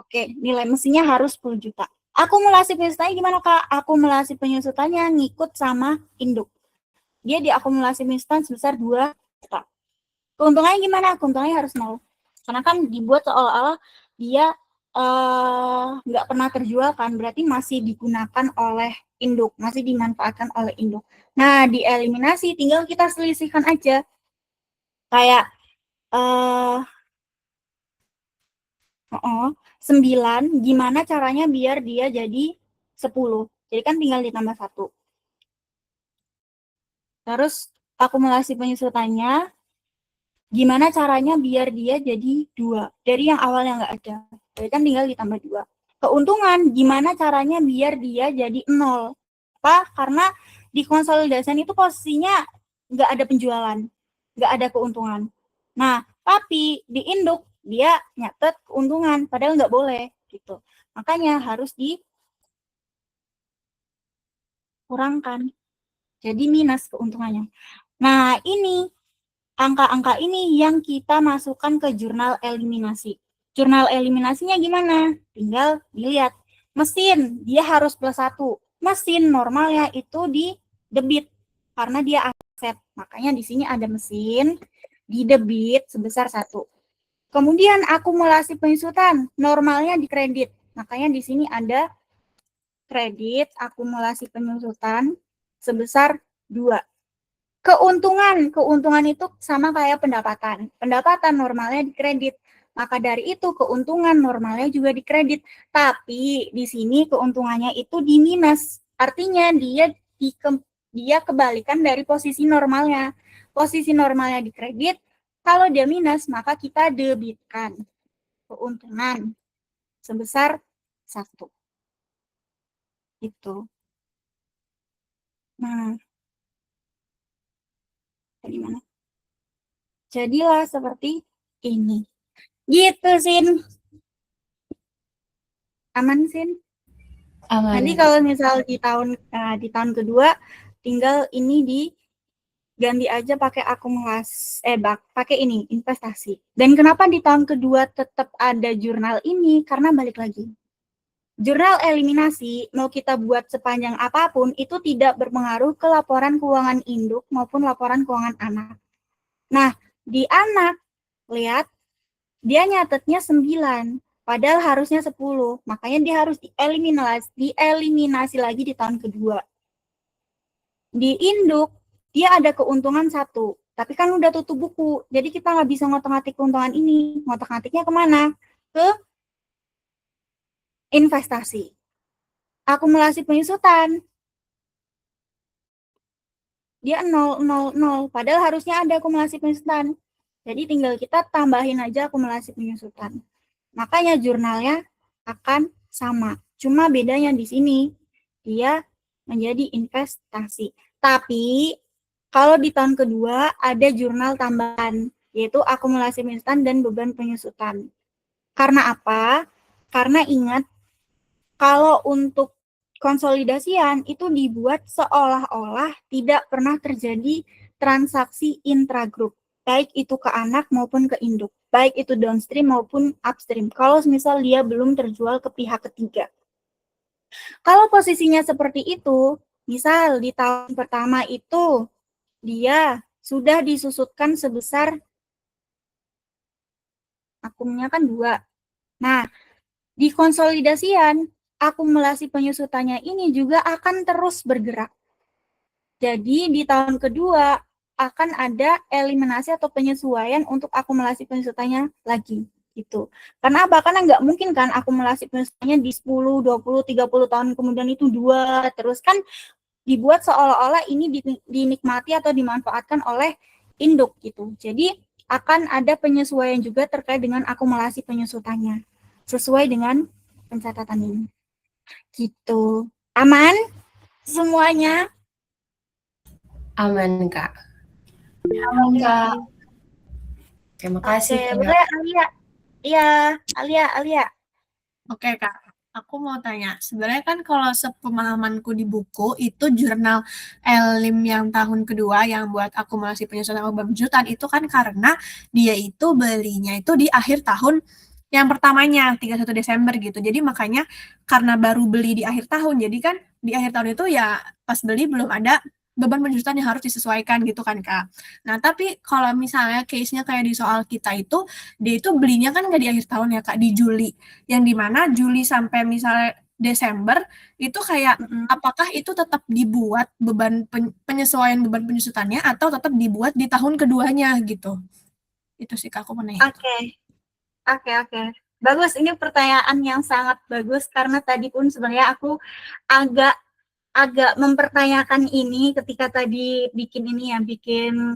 Oke, nilai mesinnya harus 10 juta. Akumulasi penyusutannya gimana, Kak? Akumulasi penyusutannya ngikut sama induk. Dia diakumulasi penyusutan sebesar 2 juta. Keuntungannya gimana? Keuntungannya harus 0. Karena kan dibuat seolah-olah dia nggak pernah terjual kan, berarti masih digunakan oleh induk, masih dimanfaatkan oleh induk. Nah, dieliminasi tinggal kita selisihkan aja. Kayak 9, gimana caranya biar dia jadi 10. Jadi kan tinggal ditambah 1. Terus akumulasi penyusutannya, gimana caranya biar dia jadi 2. Dari yang awalnya nggak ada. Jadi kan tinggal ditambah 2. Keuntungan, gimana caranya biar dia jadi 0. Apa? Karena di konsolidasian itu posisinya nggak ada penjualan, nggak ada keuntungan. Nah, tapi di induk dia nyatet keuntungan, padahal nggak boleh gitu. Makanya harus dikurangkan. Jadi minus keuntungannya. Nah, ini angka-angka ini yang kita masukkan ke jurnal eliminasi. Jurnal eliminasinya gimana? Tinggal dilihat. Mesin, dia harus +1. Mesin normalnya itu di debit, karena dia aset. Makanya di sini ada mesin, di debit sebesar 1. Kemudian akumulasi penyusutan, normalnya di kredit. Makanya di sini ada kredit, akumulasi penyusutan sebesar 2. Keuntungan itu sama kayak pendapatan. Pendapatan normalnya di kredit. Maka dari itu keuntungan normalnya juga di kredit. Tapi di sini keuntungannya itu di minus. Artinya dia kebalikan dari posisi normalnya. Posisi normalnya di kredit, kalau dia minus maka kita debitkan keuntungan sebesar 1. Itu. Nah, tadi mana? Jadilah seperti ini. Gitu, Sin. Aman, Sin? Aman. Nanti kalau misal di tahun kedua, tinggal ini diganti aja pakai akumulasi, pakai ini, investasi. Dan kenapa di tahun kedua tetap ada jurnal ini? Karena balik lagi. Jurnal eliminasi, mau kita buat sepanjang apapun, itu tidak berpengaruh ke laporan keuangan induk maupun laporan keuangan anak. Nah, di anak, lihat, dia nyatetnya 9, padahal harusnya 10. Makanya dia harus dieliminasi lagi di tahun kedua. Di induk, dia ada keuntungan 1, tapi kan udah tutup buku. Jadi kita nggak bisa ngotak-ngatik keuntungan ini. Ngotak-ngatiknya kemana? Ke investasi. Akumulasi penyusutan. Dia 0, 0, 0. Padahal harusnya ada akumulasi penyusutan. Jadi tinggal kita tambahin aja akumulasi penyusutan. Makanya jurnalnya akan sama. Cuma bedanya di sini, dia menjadi investasi. Tapi, kalau di tahun kedua ada jurnal tambahan, yaitu akumulasi penyusutan dan beban penyusutan. Karena apa? Karena ingat, kalau untuk konsolidasian itu dibuat seolah-olah tidak pernah terjadi transaksi intragrup, baik itu ke anak maupun ke induk, baik itu downstream maupun upstream, kalau misal dia belum terjual ke pihak ketiga. Kalau posisinya seperti itu, misal di tahun pertama itu dia sudah disusutkan sebesar, akumnya kan 2. Nah, di konsolidasian, akumulasi penyusutannya ini juga akan terus bergerak. Jadi di tahun kedua akan ada eliminasi atau penyesuaian untuk akumulasi penyusutannya lagi gitu. Karena apa? Karena nggak mungkin kan akumulasi penyusutannya di 10, 20, 30 tahun kemudian itu 2 terus, kan dibuat seolah-olah ini dinikmati atau dimanfaatkan oleh induk gitu. Jadi akan ada penyesuaian juga terkait dengan akumulasi penyusutannya sesuai dengan pencatatan ini. Gitu. Aman semuanya? Aman, Kak. Aman, Kak. Terima kasih, Oke, Kak. boleh Alia. Iya, Alia. Oke Kak, aku mau tanya. Sebenarnya kan kalau sepemahamanku di buku itu jurnal Elim yang tahun kedua yang buat akumulasi penyusunan album berkejutan itu kan karena dia itu belinya itu di akhir tahun yang pertamanya 31 Desember gitu. Jadi makanya karena baru beli di akhir tahun, jadi kan di akhir tahun itu ya pas beli belum ada beban penjusutan yang harus disesuaikan gitu kan Kak. Nah tapi kalau misalnya case-nya kayak di soal kita itu, dia itu belinya kan nggak di akhir tahun ya Kak, di Juli. Yang dimana Juli sampai misalnya Desember itu kayak apakah itu tetap dibuat penyesuaian beban penyusutannya atau tetap dibuat di tahun keduanya gitu. Itu sih Kak, aku mau nanya. Oke. Bagus, ini pertanyaan yang sangat bagus karena tadi pun sebenarnya aku agak mempertanyakan ini ketika tadi bikin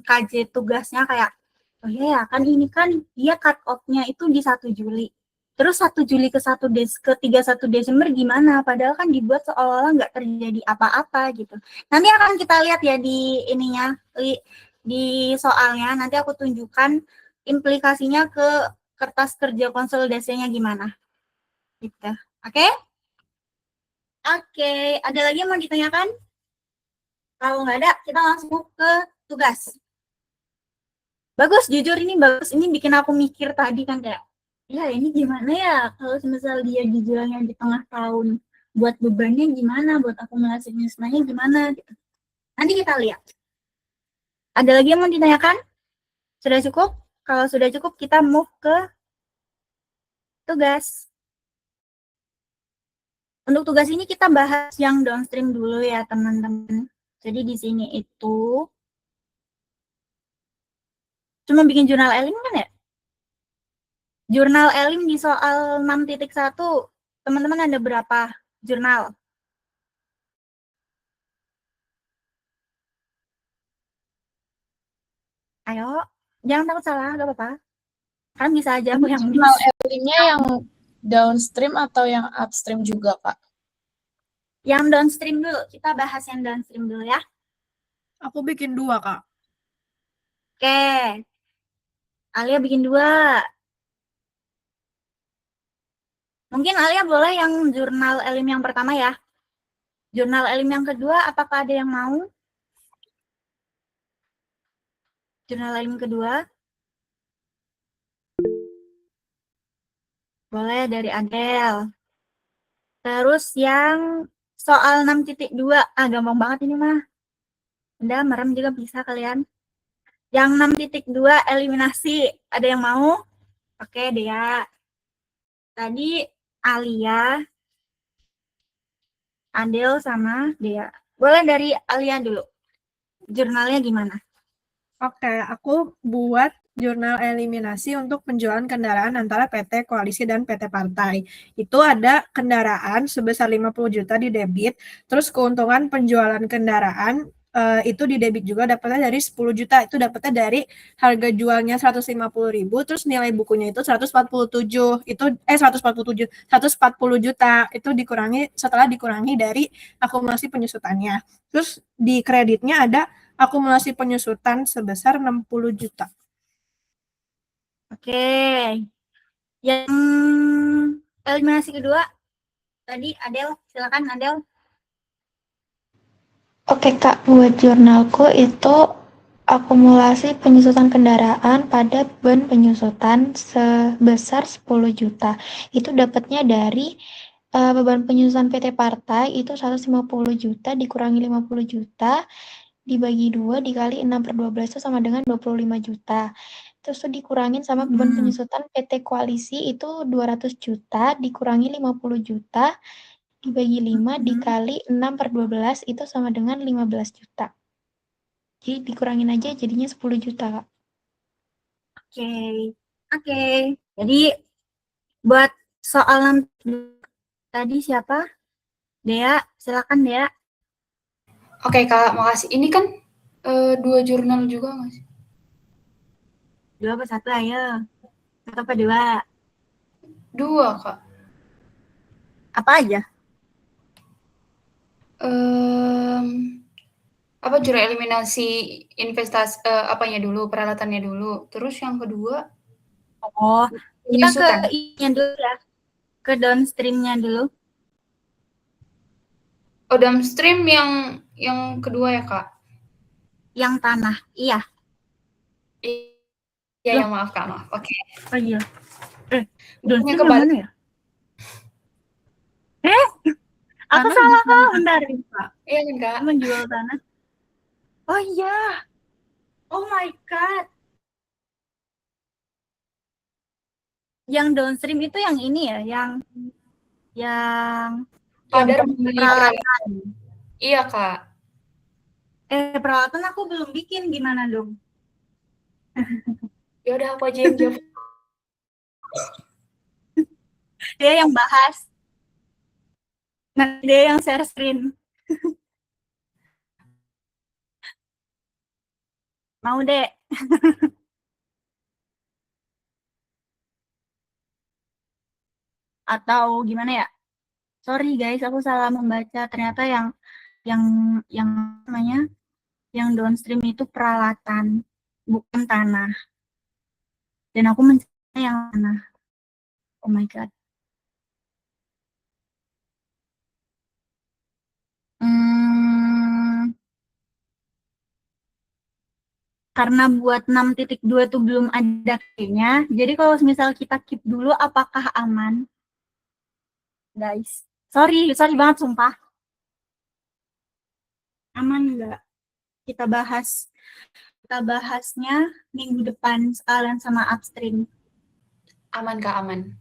KJ tugasnya kayak, oh iya ya kan ini kan dia cut off-nya itu di 1 Juli. Terus 1 Juli ke 31 Desember gimana? Padahal kan dibuat seolah-olah nggak terjadi apa-apa gitu. Nanti akan kita lihat ya di ininya, di soalnya. Nanti aku tunjukkan implikasinya ke kertas kerja konsolidasinya gimana. Gitu. Oke? Oke, ada lagi yang mau ditanyakan? Kalau nggak ada, kita langsung ke tugas. Bagus, jujur ini bagus. Ini bikin aku mikir tadi kan kayak, ya ini gimana ya kalau misal dia dijualnya di tengah tahun, buat bebannya gimana, buat akumulasi penyusunannya gimana gitu. Nanti kita lihat. Ada lagi yang mau ditanyakan? Sudah cukup? Kalau sudah cukup, kita move ke tugas. Untuk tugas ini kita bahas yang downstream dulu ya teman-teman. Jadi di sini itu cuma bikin jurnal Elim kan ya? Jurnal Elim di soal 6.1, teman-teman ada berapa jurnal? Ayo, jangan takut salah, gak apa-apa. Kan bisa aja aku yang Jurnal Elimnya yang downstream atau yang upstream juga, Kak? Yang downstream dulu, kita bahas yang downstream dulu ya. Aku bikin 2 Kak. Oke, Alia bikin 2. Mungkin Alia boleh yang jurnal Elim yang pertama ya. Jurnal Elim yang kedua, apakah ada yang mau? Jurnal Elim kedua. Boleh dari Adel. Terus yang soal 6.2, gampang banget ini mah. Udah, merem juga bisa kalian. Yang 6.2 eliminasi, ada yang mau? Oke, Dea. Tadi Alia, Adel sama Dea. Boleh dari Alia dulu. Jurnalnya gimana? Oke, aku buat jurnal eliminasi untuk penjualan kendaraan antara PT Koalisi dan PT Partai. Itu ada kendaraan sebesar 50 juta di debit, terus keuntungan penjualan kendaraan itu di debit juga dapatnya dari 10 juta, itu dapatnya dari harga jualnya 150.000, terus nilai bukunya itu 140 juta, itu setelah dikurangi dari akumulasi penyusutannya. Terus di kreditnya ada akumulasi penyusutan sebesar 60 juta. Oke. Yang eliminasi kedua, tadi Adel, silakan Adel. Oke Kak, buat jurnalku itu akumulasi penyusutan kendaraan pada beban penyusutan sebesar 10 juta. Itu dapatnya dari beban penyusutan PT Partai itu 150 juta dikurangi 50 juta dibagi 2 dikali 6/12 itu sama dengan 25 juta. Terus itu dikurangin sama beban penyusutan PT Koalisi itu 200 juta dikurangi 50 juta dibagi 5 dikali 6/12 itu sama dengan 15 juta. Jadi dikurangin aja jadinya 10 juta, Kak. Oke. Jadi buat soal tadi siapa? Dea, silakan Dea. Oke Kak, makasih. Ini kan 2 jurnal juga nggak sih? 2 apa 1 ayo. 1 apa 2? 2 Kak. Apa aja? apa jurnal eliminasi investasi apanya dulu, peralatannya dulu. Terus yang kedua Oh, kita ke penyusutan. ininya dulu ya. Ke downstream-nya dulu. Oh, downstream yang kedua ya, Kak? Yang tanah. Iya. Iya, Loh. ya maaf, Kak, maaf. Oke. Oh iya. Bukunya Downstream yang kebalik. mana ya? Aku Tanah salah, bisa Kak. Bentar. Iya kan, Kak? Menjual tanah. Oh iya. Oh my God. Yang downstream itu yang ini ya, yang Pada membeli peralatan. peralatan. Iya, Kak. Peralatan aku belum bikin, gimana dong? Ya udah aku aja yang jawab. Dia yang bahas. Nah, dia yang share screen. Mau, Dek? Atau gimana ya? Sorry guys, aku salah membaca. Ternyata yang namanya yang downstream itu peralatan, bukan tanah. Dan aku mencari yang tanah. Oh my God. Karena buat 6.2 tuh belum ada kayaknya. Jadi kalau misal kita keep dulu, apakah aman? Guys, sorry banget sumpah. Aman nggak? Kita bahasnya minggu depan sekalian sama upstream. Aman, Kak, aman.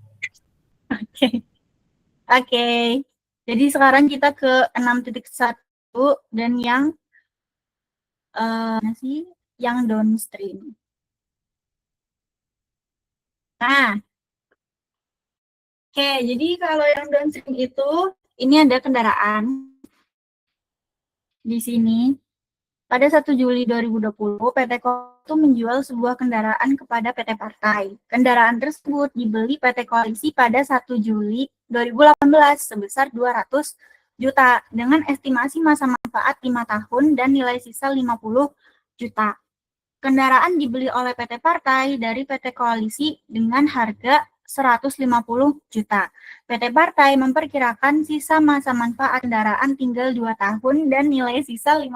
Oke. Jadi sekarang kita ke 6.1 dan yang yang downstream. Nah, oke, jadi kalau yang downstream itu ini ada kendaraan di sini. Pada 1 Juli 2020, PT Koalisi menjual sebuah kendaraan kepada PT Partai. Kendaraan tersebut dibeli PT Koalisi pada 1 Juli 2018 sebesar 200 juta dengan estimasi masa manfaat 5 tahun dan nilai sisa 50 juta. Kendaraan dibeli oleh PT Partai dari PT Koalisi dengan harga 150 juta. PT Partai memperkirakan sisa masa manfaat kendaraan tinggal 2 tahun dan nilai sisa 50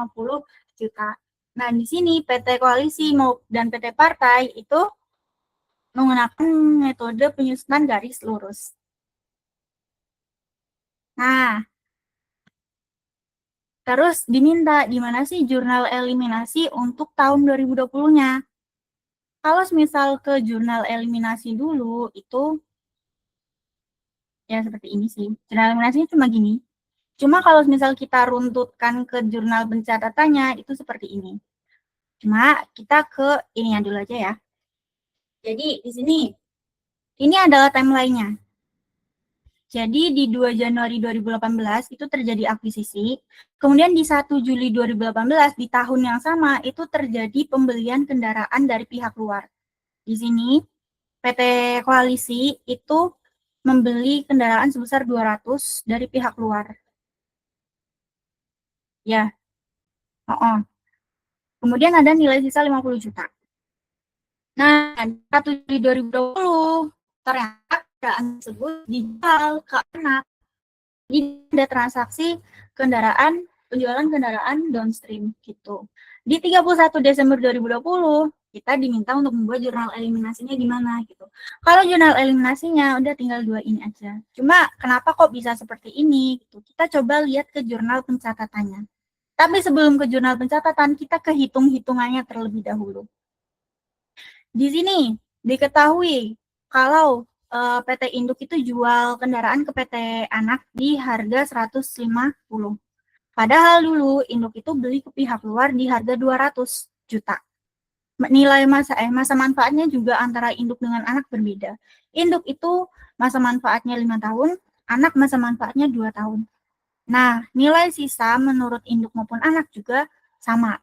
juta. Nah, di sini PT Koalisi dan PT Partai itu menggunakan metode penyusunan garis lurus. Nah, terus diminta gimana sih jurnal eliminasi untuk tahun 2020-nya. Kalau misal ke jurnal eliminasi dulu, itu ya seperti ini sih. Jurnal eliminasinya cuma gini. Cuma kalau misal kita runtutkan ke jurnal pencatatannya, itu seperti ini. Cuma kita ke ininya dulu aja ya. Jadi di sini, ini adalah timeline-nya. Jadi di 2 Januari 2018 itu terjadi akuisisi. Kemudian di 1 Juli 2018 di tahun yang sama itu terjadi pembelian kendaraan dari pihak luar. Di sini PT Koalisi itu membeli kendaraan sebesar 200 dari pihak luar. Ya. Kemudian ada nilai sisa 50 juta. Nah, 1 Juli 2020 ternyata kendaraan tersebut dijual ke anak. Jadi ada transaksi penjualan kendaraan downstream gitu. Di 31 Desember 2020 kita diminta untuk membuat jurnal eliminasinya gimana gitu. Kalau jurnal eliminasinya udah tinggal 2 ini aja. Cuma kenapa kok bisa seperti ini gitu. Kita coba lihat ke jurnal pencatatannya. Tapi sebelum ke jurnal pencatatan, kita ke hitung-hitungannya terlebih dahulu. Di sini diketahui kalau PT Induk itu jual kendaraan ke PT Anak di harga 150. Padahal dulu Induk itu beli ke pihak luar di harga 200 juta. Nilai masa manfaatnya juga antara Induk dengan Anak berbeda. Induk itu masa manfaatnya 5 tahun, Anak masa manfaatnya 2 tahun. Nah, nilai sisa menurut Induk maupun Anak juga sama.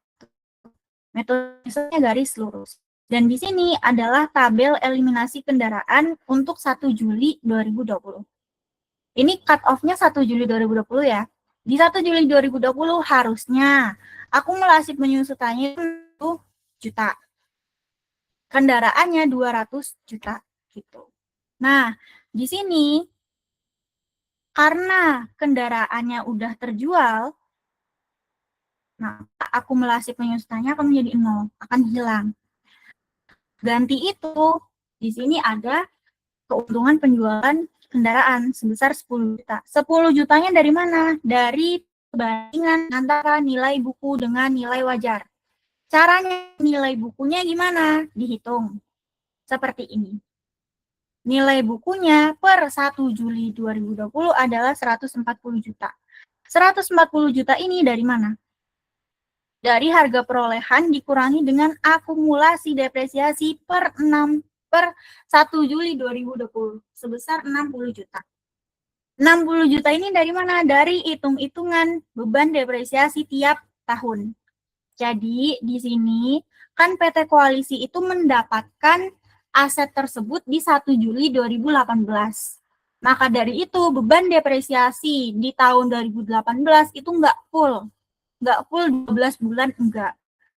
Metodenya garis lurus. Dan di sini adalah tabel eliminasi kendaraan untuk 1 Juli 2020. Ini cut off-nya 1 Juli 2020 ya. Di 1 Juli 2020 harusnya akumulasi penyusutannya 1 juta. Kendaraannya 200 juta gitu. Nah, di sini karena kendaraannya udah terjual, nah akumulasi penyusutannya akan menjadi 0, akan hilang. Ganti itu, di sini ada keuntungan penjualan kendaraan sebesar 10 juta. 10 jutanya dari mana? Dari perbandingan antara nilai buku dengan nilai wajar. Caranya nilai bukunya gimana? Dihitung. Seperti ini. Nilai bukunya per 1 Juli 2020 adalah 140 juta. 140 juta ini dari mana? Dari harga perolehan dikurangi dengan akumulasi depresiasi per 1 Juli 2020 sebesar 60 juta. 60 juta ini dari mana? Dari hitung-hitungan beban depresiasi tiap tahun. Jadi di sini kan PT Koalisi itu mendapatkan aset tersebut di 1 Juli 2018. Maka dari itu beban depresiasi di tahun 2018 itu nggak full 12 bulan, enggak.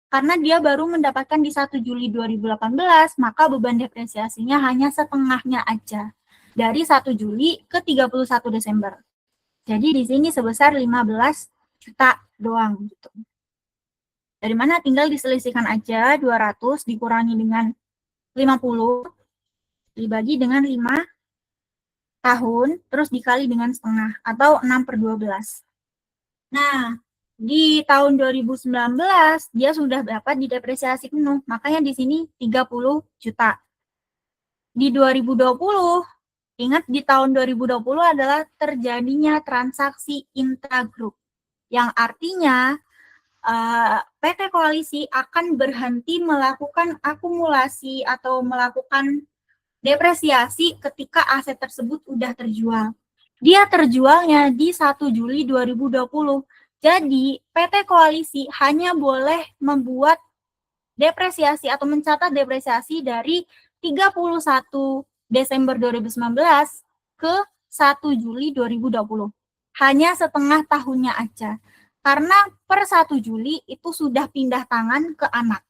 Karena dia baru mendapatkan di 1 Juli 2018, maka beban depresiasinya hanya setengahnya aja. Dari 1 Juli ke 31 Desember. Jadi di sini sebesar 15 juta doang gitu. Dari mana tinggal diselisihkan aja 200 dikurangi dengan 50 dibagi dengan 5 tahun terus dikali dengan setengah atau 6/12. Nah, di tahun 2019 dia sudah dapat didepresiasi penuh, makanya di sini 30 juta. Di 2020, ingat di tahun 2020 adalah terjadinya transaksi intragroup, yang artinya PT Koalisi akan berhenti melakukan akumulasi atau melakukan depresiasi ketika aset tersebut udah terjual. Dia terjualnya di 1 Juli 2020. Jadi, PT Koalisi hanya boleh membuat depresiasi atau mencatat depresiasi dari 31 Desember 2019 ke 1 Juli 2020. Hanya setengah tahunnya aja. Karena per 1 Juli itu sudah pindah tangan ke anak.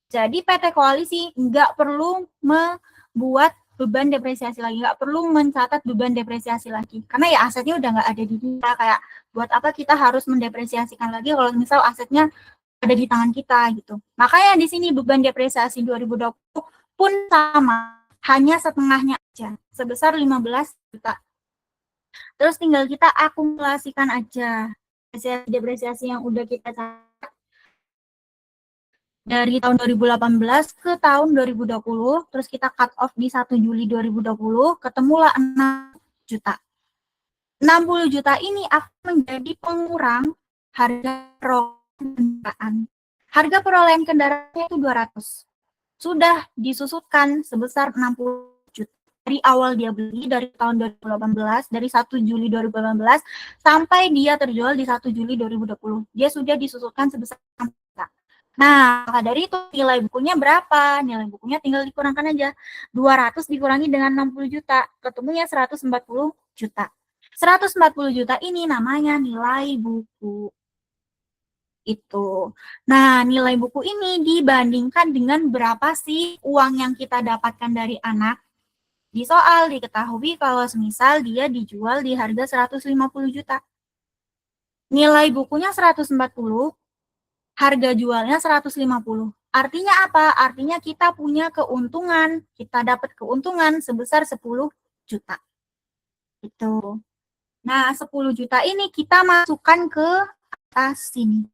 Jadi PT Koalisi nggak perlu membuat beban depresiasi lagi, nggak perlu mencatat beban depresiasi lagi. Karena ya asetnya udah nggak ada di kita, kayak buat apa kita harus mendepresiasikan lagi kalau misal asetnya ada di tangan kita gitu. Makanya di sini beban depresiasi 2020 pun sama, hanya setengahnya aja, sebesar 15 juta. Terus tinggal kita akumulasikan aja depresiasi yang udah kita catat dari tahun 2018 ke tahun 2020, terus kita cut off di 1 Juli 2020, ketemulah 6 juta. 60 juta ini akan menjadi pengurang harga perolehan kendaraan. Harga perolehan kendaraannya itu 200. Sudah disusutkan sebesar 60 juta. Dari awal dia beli, dari tahun 2018, dari 1 Juli 2018, sampai dia terjual di 1 Juli 2020. Dia sudah disusutkan sebesar 60 juta. Nah, maka dari itu nilai bukunya berapa? Nilai bukunya tinggal dikurangkan aja. 200 dikurangi dengan 60 juta, ketemunya 140 juta. 140 juta ini namanya nilai buku. Itu. Nah, nilai buku ini dibandingkan dengan berapa sih uang yang kita dapatkan dari anak. Di soal diketahui kalau semisal dia dijual di harga 150 juta. Nilai bukunya 140, harga jualnya 150. Artinya apa? Artinya kita punya keuntungan, kita dapat keuntungan sebesar 10 juta. Itu. Nah, 10 juta ini kita masukkan ke atas sini.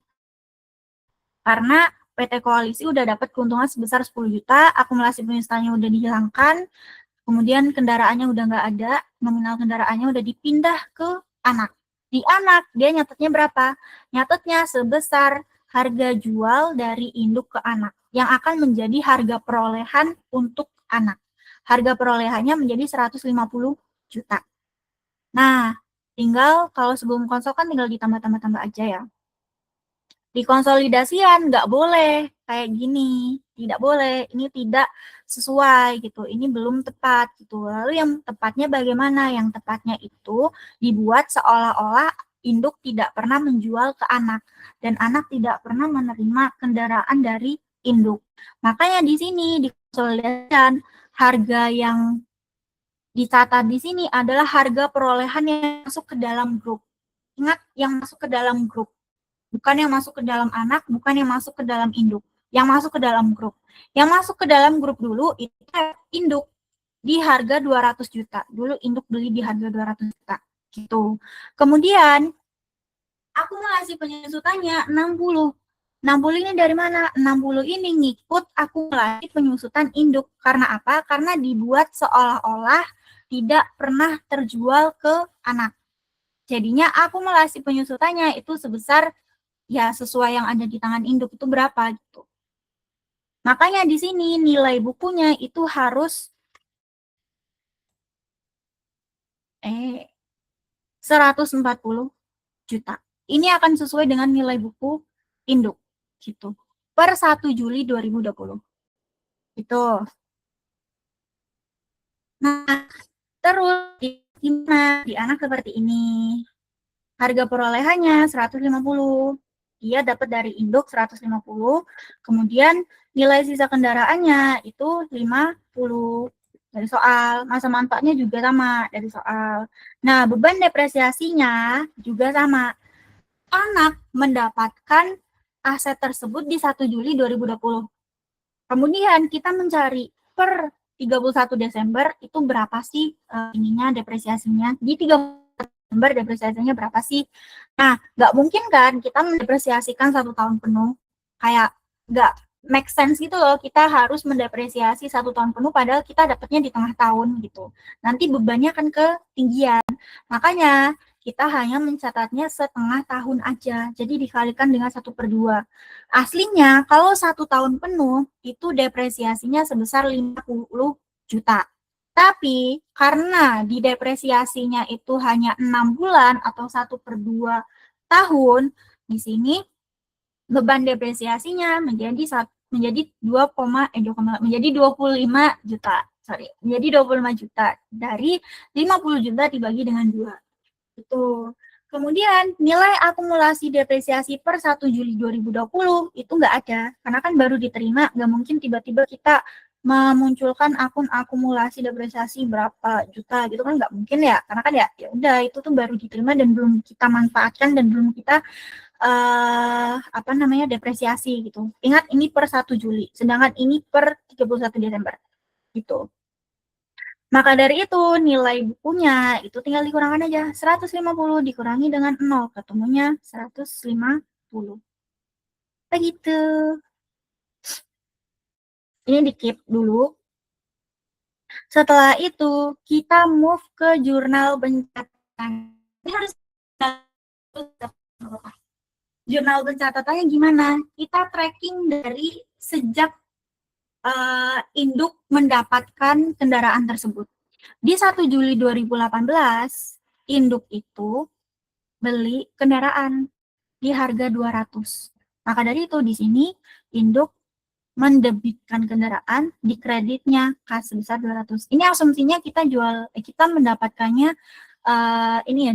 Karena PT Koalisi udah dapat keuntungan sebesar 10 juta, akumulasi penyusutannya udah dihilangkan, kemudian kendaraannya udah nggak ada, nominal kendaraannya udah dipindah ke anak. Di anak, dia nyatetnya berapa? Nyatetnya sebesar harga jual dari induk ke anak, yang akan menjadi harga perolehan untuk anak. Harga perolehannya menjadi 150 juta. Nah, tinggal kalau sebelum konsol kan tinggal ditambah-tambah aja ya. Di konsolidasian nggak boleh kayak gini, tidak boleh, ini tidak sesuai gitu, ini belum tepat gitu. Lalu yang tepatnya bagaimana? Yang tepatnya itu dibuat seolah-olah induk tidak pernah menjual ke anak dan anak tidak pernah menerima kendaraan dari induk. Makanya di sini dikonsolidasikan harga yang dicatat di sini adalah harga perolehan yang masuk ke dalam grup. Ingat, yang masuk ke dalam grup. Bukan yang masuk ke dalam anak, bukan yang masuk ke dalam induk. Yang masuk ke dalam grup. Yang masuk ke dalam grup dulu itu induk di harga 200 juta. Dulu induk beli di harga 200 juta. Gitu. Kemudian akumulasi penyusutannya 60. 60 ini dari mana? 60 ini ngikut akumulasi penyusutan induk. Karena apa? Karena dibuat seolah-olah tidak pernah terjual ke anak. Jadinya akumulasi penyusutannya itu sebesar ya sesuai yang ada di tangan induk itu berapa gitu. Makanya di sini nilai bukunya itu harus 140 juta. Ini akan sesuai dengan nilai buku induk gitu. Per 1 Juli 2020. Itu. Nah, terus gimana di anak seperti ini? Harga perolehannya 150. Dia dapat dari induk 150. Kemudian nilai sisa kendaraannya itu 50 dari soal. Masa manfaatnya juga sama dari soal. Nah, beban depresiasinya juga sama. Anak mendapatkan aset tersebut di 1 Juli 2020. Kemudian kita mencari per 31 Desember itu berapa sih ininya depresiasinya. Di 31 Desember depresiasinya berapa sih? Nah, nggak mungkin kan kita mendepresiasikan 1 tahun penuh. Kayak nggak make sense gitu loh. Kita harus mendepresiasi 1 tahun penuh padahal kita dapatnya di tengah tahun gitu. Nanti bebannya akan ketinggian. Makanya kita hanya mencatatnya setengah tahun aja. Jadi dikalikan dengan 1/2. Aslinya kalau 1 tahun penuh itu depresiasinya sebesar 50 juta. Tapi karena didepresiasinya itu hanya 6 bulan atau 1/2 tahun, di sini beban depresiasinya menjadi 25 juta. Menjadi 25 juta dari 50 juta dibagi dengan 2. Itu. Kemudian nilai akumulasi depresiasi per 1 Juli 2020 itu nggak ada. Karena kan baru diterima, nggak mungkin tiba-tiba kita memunculkan akun akumulasi depresiasi berapa juta gitu kan nggak mungkin ya. Karena kan ya udah itu tuh baru diterima dan belum kita manfaatkan dan belum kita depresiasi gitu. Ingat ini per 1 Juli, sedangkan ini per 31 Desember. Gitu. Maka dari itu nilai bukunya itu tinggal dikurangkan aja. 150 dikurangi dengan 0, ketemunya 150. Begitu. Ini di-keep dulu. Setelah itu kita move ke jurnal pencatatan. Ini harus jurnal pencatatannya gimana? Kita tracking dari sejak induk mendapatkan kendaraan tersebut. Di 1 Juli 2018, induk itu beli kendaraan di harga 200. Maka dari itu di sini induk mendebitkan kendaraan di kreditnya kas sebesar 200. Ini asumsinya kita mendapatkannya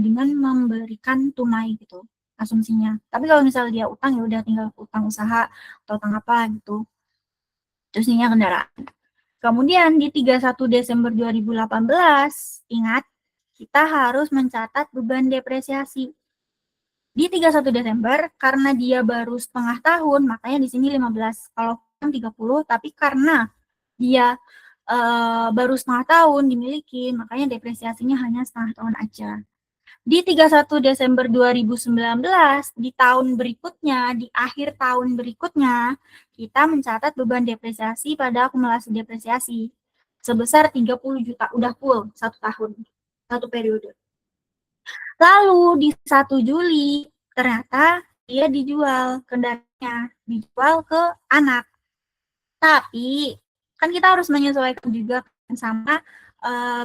dengan memberikan tunai gitu asumsinya. Tapi kalau misalnya dia utang ya udah tinggal utang usaha atau utang apa gitu. Terus ini kendaraan. Kemudian di 31 Desember 2018, ingat kita harus mencatat beban depresiasi. Di 31 Desember karena dia baru setengah tahun, makanya di sini 15. Kalau 30, tapi karena dia baru setengah tahun dimiliki, makanya depresiasinya hanya setengah tahun aja. Di 31 Desember 2019, di tahun berikutnya, di akhir tahun berikutnya, kita mencatat beban depresiasi pada akumulasi depresiasi sebesar 30 juta, udah full 1 tahun, 1 periode. Lalu di 1 Juli, ternyata dia dijual kendaraannya, dijual ke anak. Tapi, kan kita harus menyesuaikan juga sama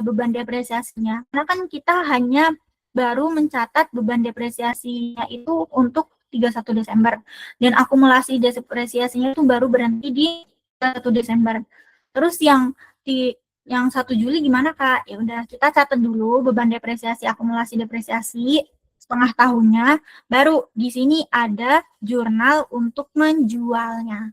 beban depresiasinya. Karena kan kita hanya baru mencatat beban depresiasinya itu untuk 31 Desember. Dan akumulasi depresiasinya itu baru berhenti di 31 Desember. Terus yang 1 Juli gimana Kak? Ya udah kita catat dulu beban depresiasi, akumulasi depresiasi setengah tahunnya, baru di sini ada jurnal untuk menjualnya.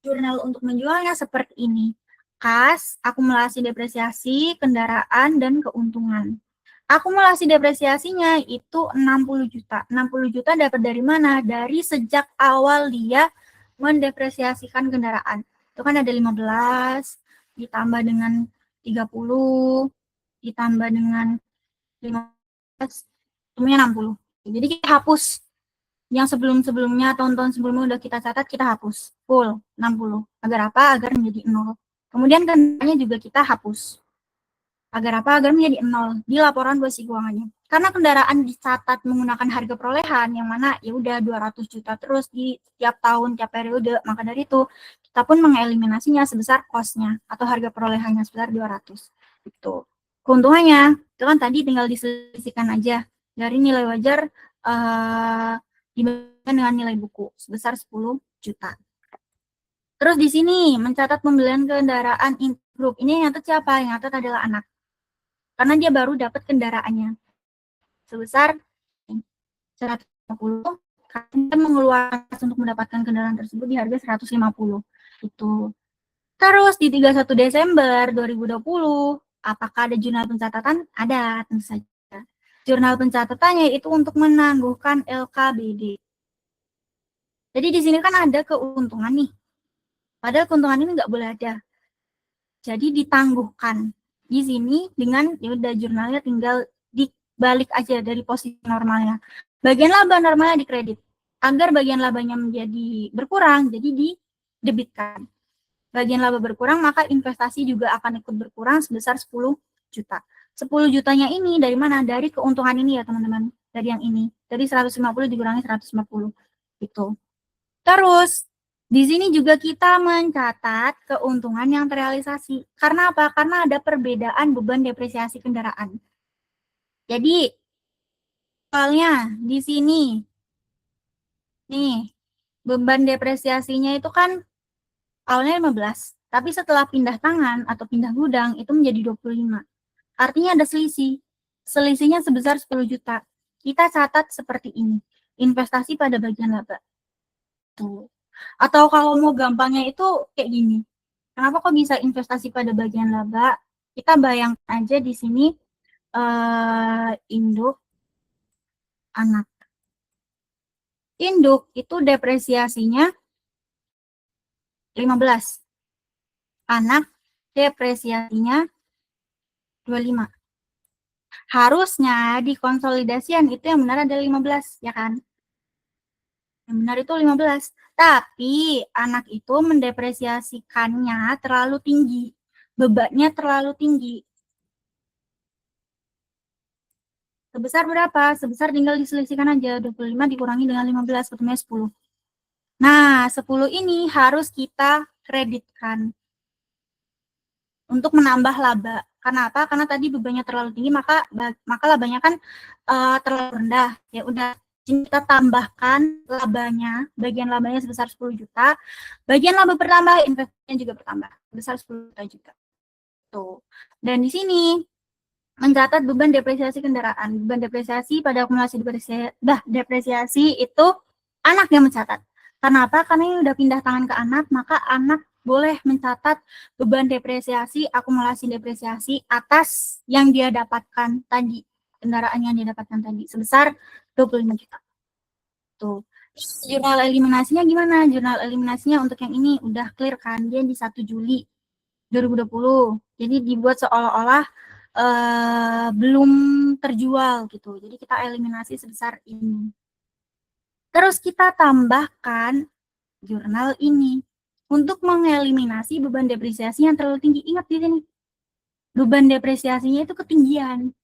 Jurnal untuk menjualnya seperti ini. Kas, akumulasi depresiasi, kendaraan, dan keuntungan. Akumulasi depresiasinya itu 60 juta. 60 juta dapat dari mana? Dari sejak awal dia mendepresiasikan kendaraan. Itu kan ada 15, ditambah dengan 30, ditambah dengan 15, semuanya 60. Jadi kita hapus yang sebelum-sebelumnya, tahun-tahun sebelumnya udah kita catat, kita hapus full 60. Agar apa? Agar menjadi 0. Kemudian kendaraannya juga kita hapus. Agar apa? Agar menjadi 0 di laporan posisi keuangannya. Karena kendaraan dicatat menggunakan harga perolehan yang mana ya udah 200 juta terus di tiap tahun, tiap periode. Maka dari itu kita pun mengeliminasinya sebesar cost-nya atau harga perolehannya sebesar 200. Itu. Keuntungannya itu kan tadi tinggal diselisihkan aja dari nilai wajar dibandingkan dengan nilai buku sebesar 10 juta. Terus di sini mencatat pembelian kendaraan in-group. Ini yang nyatet siapa? Yang nyatet adalah anak. Karena dia baru dapat kendaraannya. Sebesar 150. Karena mengeluarkan untuk mendapatkan kendaraan tersebut di harga 150. Itu. Terus di 31 Desember 2020, apakah ada jurnal pencatatan? Ada, tentu saja. Jurnal pencatatannya itu untuk menangguhkan LKBD. Jadi di sini kan ada keuntungan nih. Padahal keuntungan ini nggak boleh ada. Jadi ditangguhkan. Di sini dengan ya udah jurnalnya tinggal dibalik aja dari posisi normalnya. Bagian laba normalnya dikredit. Agar bagian labanya menjadi berkurang, jadi didebitkan. Bagian laba berkurang, maka investasi juga akan ikut berkurang sebesar 10 juta. 10 jutanya ini dari mana? Dari keuntungan ini ya teman-teman. Dari yang ini. Dari 150 dikurangi 150. Gitu. Terus, di sini juga kita mencatat keuntungan yang terrealisasi. Karena apa? Karena ada perbedaan beban depresiasi kendaraan. Jadi, soalnya di sini, nih, beban depresiasinya itu kan awalnya 15, tapi setelah pindah tangan atau pindah gudang itu menjadi 25. Artinya ada selisih. Selisihnya sebesar 10 juta. Kita catat seperti ini. Investasi pada bagian laba. Tuh. Atau kalau mau gampangnya itu kayak gini. Kenapa kok bisa investasi pada bagian laba? Kita bayangkan aja di sini induk anak. Induk itu depresiasinya 15. Anak depresiasinya 25. Harusnya di konsolidasian itu yang benar ada 15, ya kan? Yang benar itu 15. Tapi anak itu mendepresiasikannya terlalu tinggi. Bebannya terlalu tinggi. Sebesar berapa? Sebesar tinggal diselisihkan aja. 25 dikurangi dengan 15, ketemunya 10. Nah, 10 ini harus kita kreditkan untuk menambah laba. Karena apa? Karena tadi bebannya terlalu tinggi, maka labanya kan terlalu rendah. Ya udah, kita tambahkan labanya, bagian labanya sebesar 10 juta. Bagian laba bertambah, investasinya juga bertambah, sebesar 10 juta juga. Tuh. Dan di sini mencatat beban depresiasi kendaraan. Beban depresiasi pada akumulasi depresiasi itu anak yang mencatat. Kenapa? Karena ini udah pindah tangan ke anak, maka anak boleh mencatat beban depresiasi, akumulasi depresiasi atas yang dia dapatkan tadi, kendaraan yang dia dapatkan tadi, sebesar 25 juta. Tuh. Jurnal eliminasinya gimana? Jurnal eliminasinya untuk yang ini udah clear kan, dia di 1 Juli 2020. Jadi dibuat seolah-olah belum terjual gitu. Jadi kita eliminasi sebesar ini. Terus kita tambahkan jurnal ini untuk mengeliminasi beban depresiasi yang terlalu tinggi. Ingat di sini, beban depresiasinya itu ketinggian.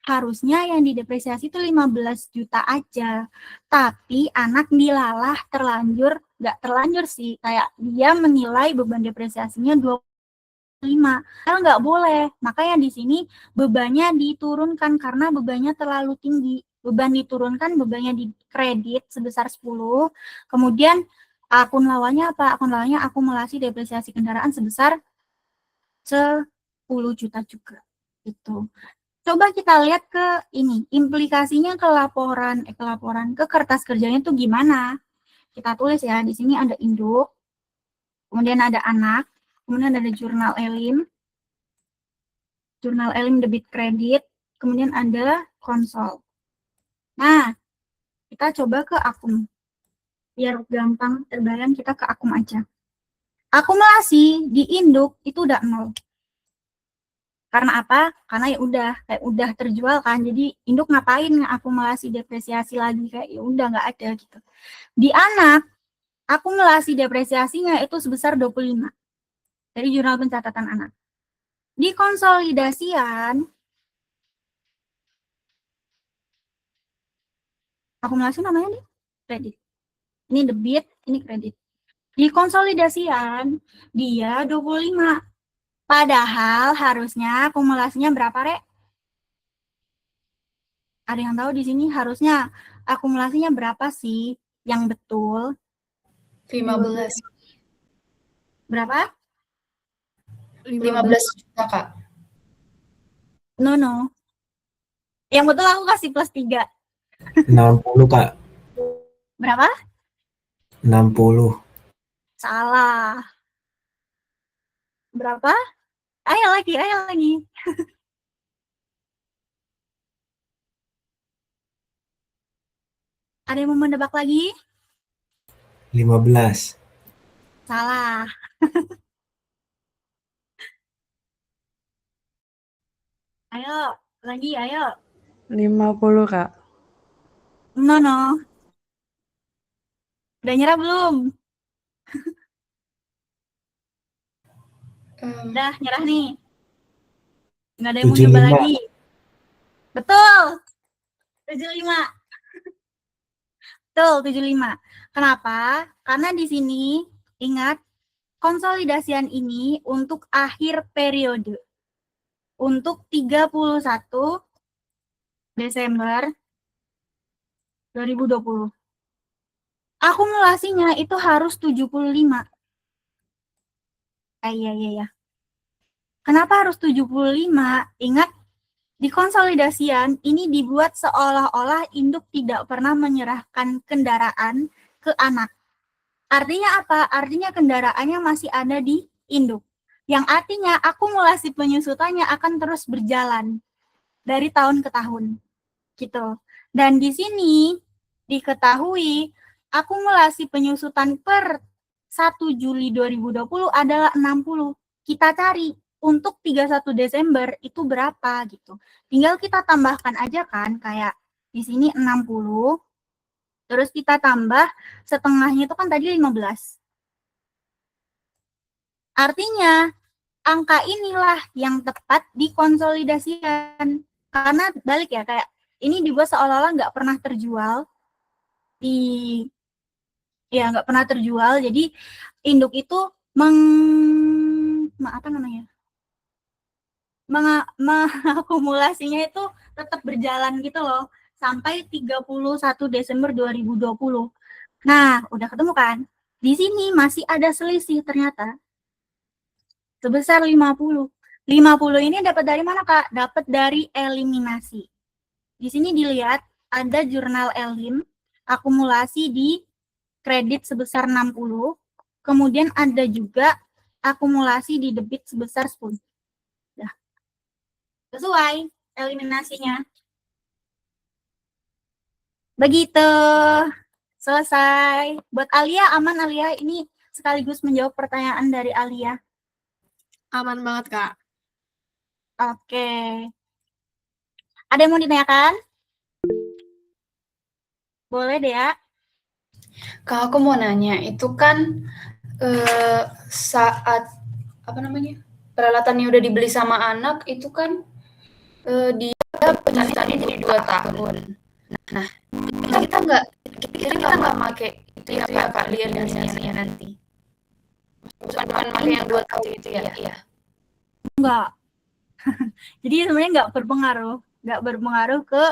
Harusnya yang didepresiasi itu 15 juta aja. Tapi anak dilalah terlanjur, nggak terlanjur sih, kayak dia menilai beban depresiasinya 25. Karena nggak boleh. Makanya di sini bebannya diturunkan karena bebannya terlalu tinggi. Beban diturunkan, bebannya dikredit sebesar 10. Kemudian akun lawannya apa? Akun lawannya akumulasi depresiasi kendaraan sebesar 10 juta juga. Gitu. Coba kita lihat ke ini, implikasinya ke laporan ke kertas kerjanya tuh gimana. Kita tulis ya, di sini ada induk, kemudian ada anak, kemudian ada jurnal elim debit kredit, kemudian ada konsol. Nah, kita coba ke akum. Biar gampang terbayang, kita ke akum aja. Akumulasi di induk itu udah 0. Karena apa? Karena ya udah terjual kan. Jadi induk ngapain akumulasi depresiasi lagi, kayak ya udah nggak ada gitu. Di anak akumulasi depresiasinya itu sebesar 25 dari jurnal pencatatan anak. Di konsolidasian akumulasi namanya nih kredit. Ini debit, ini kredit. Di konsolidasian dia 25. Padahal harusnya akumulasinya berapa, Rek? Ada yang tahu di sini harusnya akumulasinya berapa sih yang betul? 15. Berapa? 15 juta, Kak. No. Yang betul aku kasih plus 3. 60, Kak. Berapa? 60. Salah. Berapa? Ayo lagi. Ada yang mau menebak lagi? 15. Salah. Ayo, lagi, ayo. 50, Kak. No. Udah nyerah belum? Udah nyerah nih. Nggak ada yang mau nyoba 75. lagi. Betul. 75. Betul, 75. Kenapa? Karena di sini, ingat, konsolidasian ini untuk akhir periode. Untuk 31 Desember 2020. Akumulasinya itu harus 75. Iya. Kenapa harus 75? Ingat, di konsolidasian ini dibuat seolah-olah induk tidak pernah menyerahkan kendaraan ke anak. Artinya apa? Artinya kendaraannya masih ada di induk. Yang artinya akumulasi penyusutannya akan terus berjalan dari tahun ke tahun. Gitu. Dan di sini diketahui akumulasi penyusutan per 1 Juli 2020 adalah 60. Kita cari untuk 31 Desember itu berapa gitu. Tinggal kita tambahkan aja kan, kayak di sini 60. Terus kita tambah setengahnya itu kan tadi 15. Artinya angka inilah yang tepat dikonsolidasikan. Karena balik ya, kayak ini dibuat seolah-olah nggak pernah terjual. Nggak pernah terjual. Jadi induk itu mengakumulasinya itu tetap berjalan gitu loh. Sampai 31 Desember 2020. Nah, udah ketemu kan? Di sini masih ada selisih ternyata. Sebesar 50. 50 ini dapat dari mana, Kak? Dapat dari eliminasi. Di sini dilihat ada jurnal elim, akumulasi di kredit sebesar 60. Kemudian ada juga akumulasi di debit sebesar 10. Nah, sesuai eliminasinya. Begitu. Selesai. Buat Alia, aman Alia? Ini sekaligus menjawab pertanyaan dari Alia. Aman banget, Kak. Oke. Ada yang mau ditanyakan? Boleh deh ya. Kak, aku mau nanya, itu kan saat peralatannya udah dibeli sama anak, itu kan dia penyusutannya jadi 2 tahun. Nah, kita nggak pakai itu ya Kak, eliminasinya nanti. Bukan pakai yang 2 tahun itu ya. Enggak. Jadi sebenarnya nggak berpengaruh ke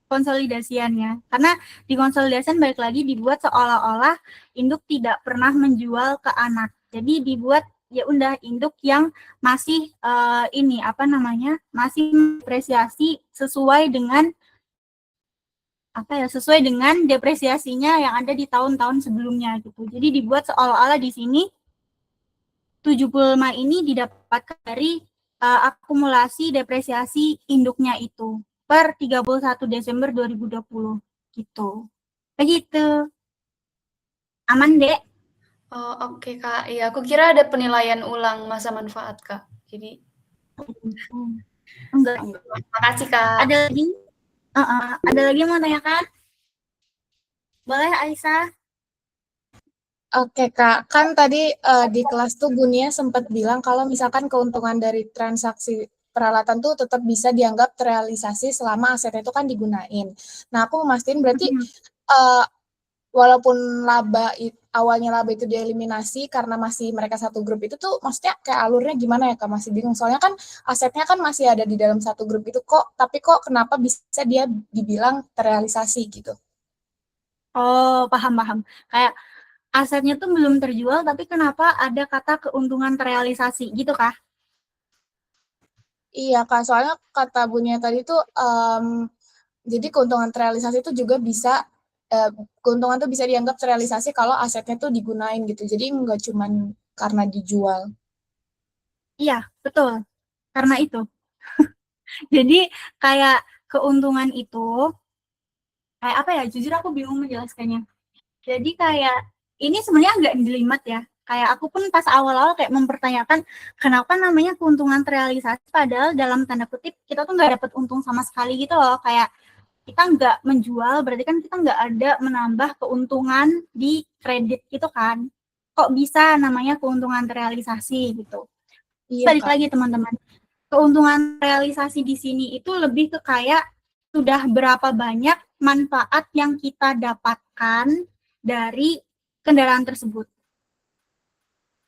konsolidasiannya. Karena di konsolidasian balik lagi dibuat seolah-olah induk tidak pernah menjual ke anak. Jadi dibuat ya udah induk yang masih masih depresiasi sesuai dengan sesuai dengan depresiasinya yang ada di tahun-tahun sebelumnya gitu. Jadi dibuat seolah-olah di sini 75 ini didapatkan dari akumulasi depresiasi induknya itu per 31 Desember 2020 gitu. Begitu. Aman, Dek? Oh, oke, Kak. Iya, aku kira ada penilaian ulang masa manfaat, Kak. Jadi Enggak. makasih, Kak. Ada lagi? Ada lagi yang mau tanyakan? Boleh, Aisyah? Oke Kak, kan tadi di kelas tuh Bunia sempat bilang kalau misalkan keuntungan dari transaksi peralatan tuh tetap bisa dianggap terrealisasi selama aset itu kan digunain. Nah aku mastiin berarti walaupun awalnya laba itu dieliminasi karena masih mereka satu grup itu tuh maksudnya kayak alurnya gimana ya Kak, masih bingung. Soalnya kan asetnya kan masih ada di dalam satu grup itu tapi kok kenapa bisa dia dibilang terrealisasi gitu. Oh, paham. Kayak asetnya tuh belum terjual, tapi kenapa ada kata keuntungan terrealisasi, gitu kah? Iya Kak, soalnya kata Bunya tadi tuh, jadi keuntungan terrealisasi itu juga bisa, keuntungan tuh bisa dianggap terrealisasi kalau asetnya tuh digunain gitu, jadi nggak cuman karena dijual. Iya, betul. Karena itu. Jadi kayak keuntungan itu, kayak apa ya, jujur aku bingung menjelaskannya. Jadi kayak, ini sebenarnya agak jelimet ya. Kayak aku pun pas awal-awal kayak mempertanyakan kenapa namanya keuntungan terrealisasi, padahal dalam tanda kutip kita tuh nggak dapet untung sama sekali gitu loh. Kayak kita nggak menjual, berarti kan kita nggak ada menambah keuntungan di kredit gitu kan. Kok bisa namanya keuntungan terrealisasi gitu. Iya, Balik Kak. lagi teman-teman. Keuntungan realisasi di sini itu lebih ke kayak sudah berapa banyak manfaat yang kita dapatkan dari kendaraan tersebut.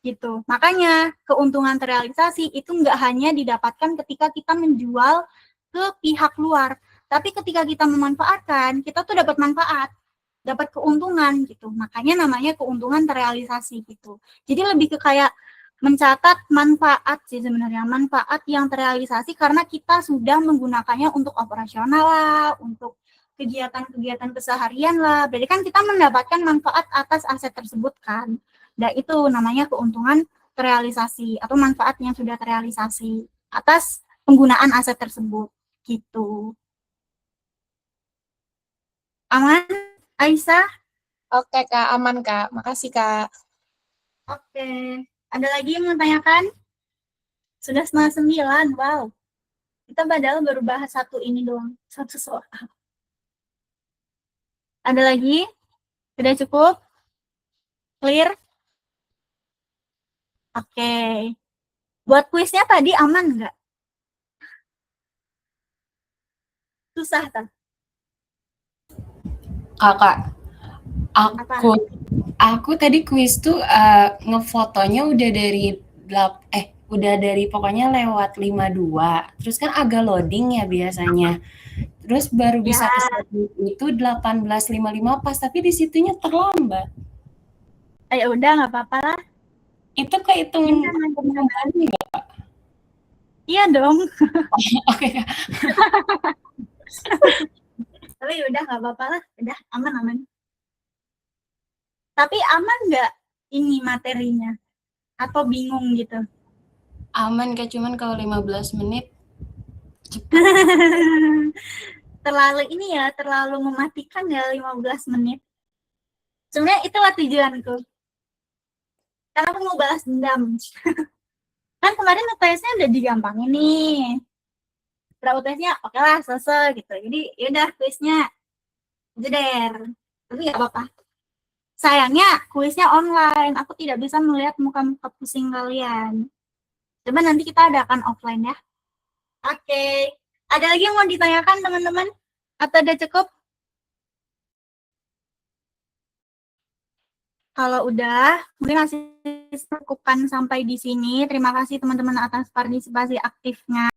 Gitu. Makanya keuntungan terrealisasi itu nggak hanya didapatkan ketika kita menjual ke pihak luar, tapi ketika kita memanfaatkan, kita tuh dapat manfaat, dapat keuntungan gitu. Makanya namanya keuntungan terrealisasi gitu. Jadi lebih ke kayak mencatat manfaat sih sebenarnya, manfaat yang terrealisasi karena kita sudah menggunakannya untuk operasional lah, untuk kegiatan-kegiatan keseharian lah. Berarti kan kita mendapatkan manfaat atas aset tersebut kan. Dan itu namanya keuntungan terrealisasi atau manfaat yang sudah terrealisasi atas penggunaan aset tersebut gitu. Aman, Aisyah? Oke Kak, aman Kak. Makasih Kak. Oke. Ada lagi yang mau tanyakan? Sudah 8:30, wow. Kita padahal baru bahas satu ini doang, satu soal. Ada lagi? Sudah cukup? Clear? Oke. Buat kuisnya tadi aman nggak? Susah kan? Kakak, aku tadi kuis tuh ngefotonya udah dari pokoknya lewat 52. Terus kan agak loading ya biasanya. Terus baru bisa kesini itu 18:55 pas, tapi di situnya terlambat. Ya udah nggak apa-apa lah. Itu kehitung kembali nggak, Kak? Iya dong. Oke. Tapi udah nggak apa-apa lah, udah aman. Tapi aman nggak ini materinya? Atau bingung gitu? Aman Kak, cuman kalau 15 menit terlalu mematikan ya 15 menit. Sebenarnya itulah tujuanku. Karena aku mau balas dendam. Kan kemarin UTS-nya udah digampangin nih. Setelah UTS-nya oke lah selesai gitu. Jadi yaudah kuisnya jeder. Tapi nggak apa-apa. Sayangnya kuisnya online. Aku tidak bisa melihat muka-muka pusing kalian. Coba nanti kita adakan offline ya. Oke. Ada lagi yang mau ditanyakan teman-teman? Atau udah cukup? Kalau udah, mungkin masih cukupkan sampai di sini. Terima kasih teman-teman atas partisipasi aktifnya.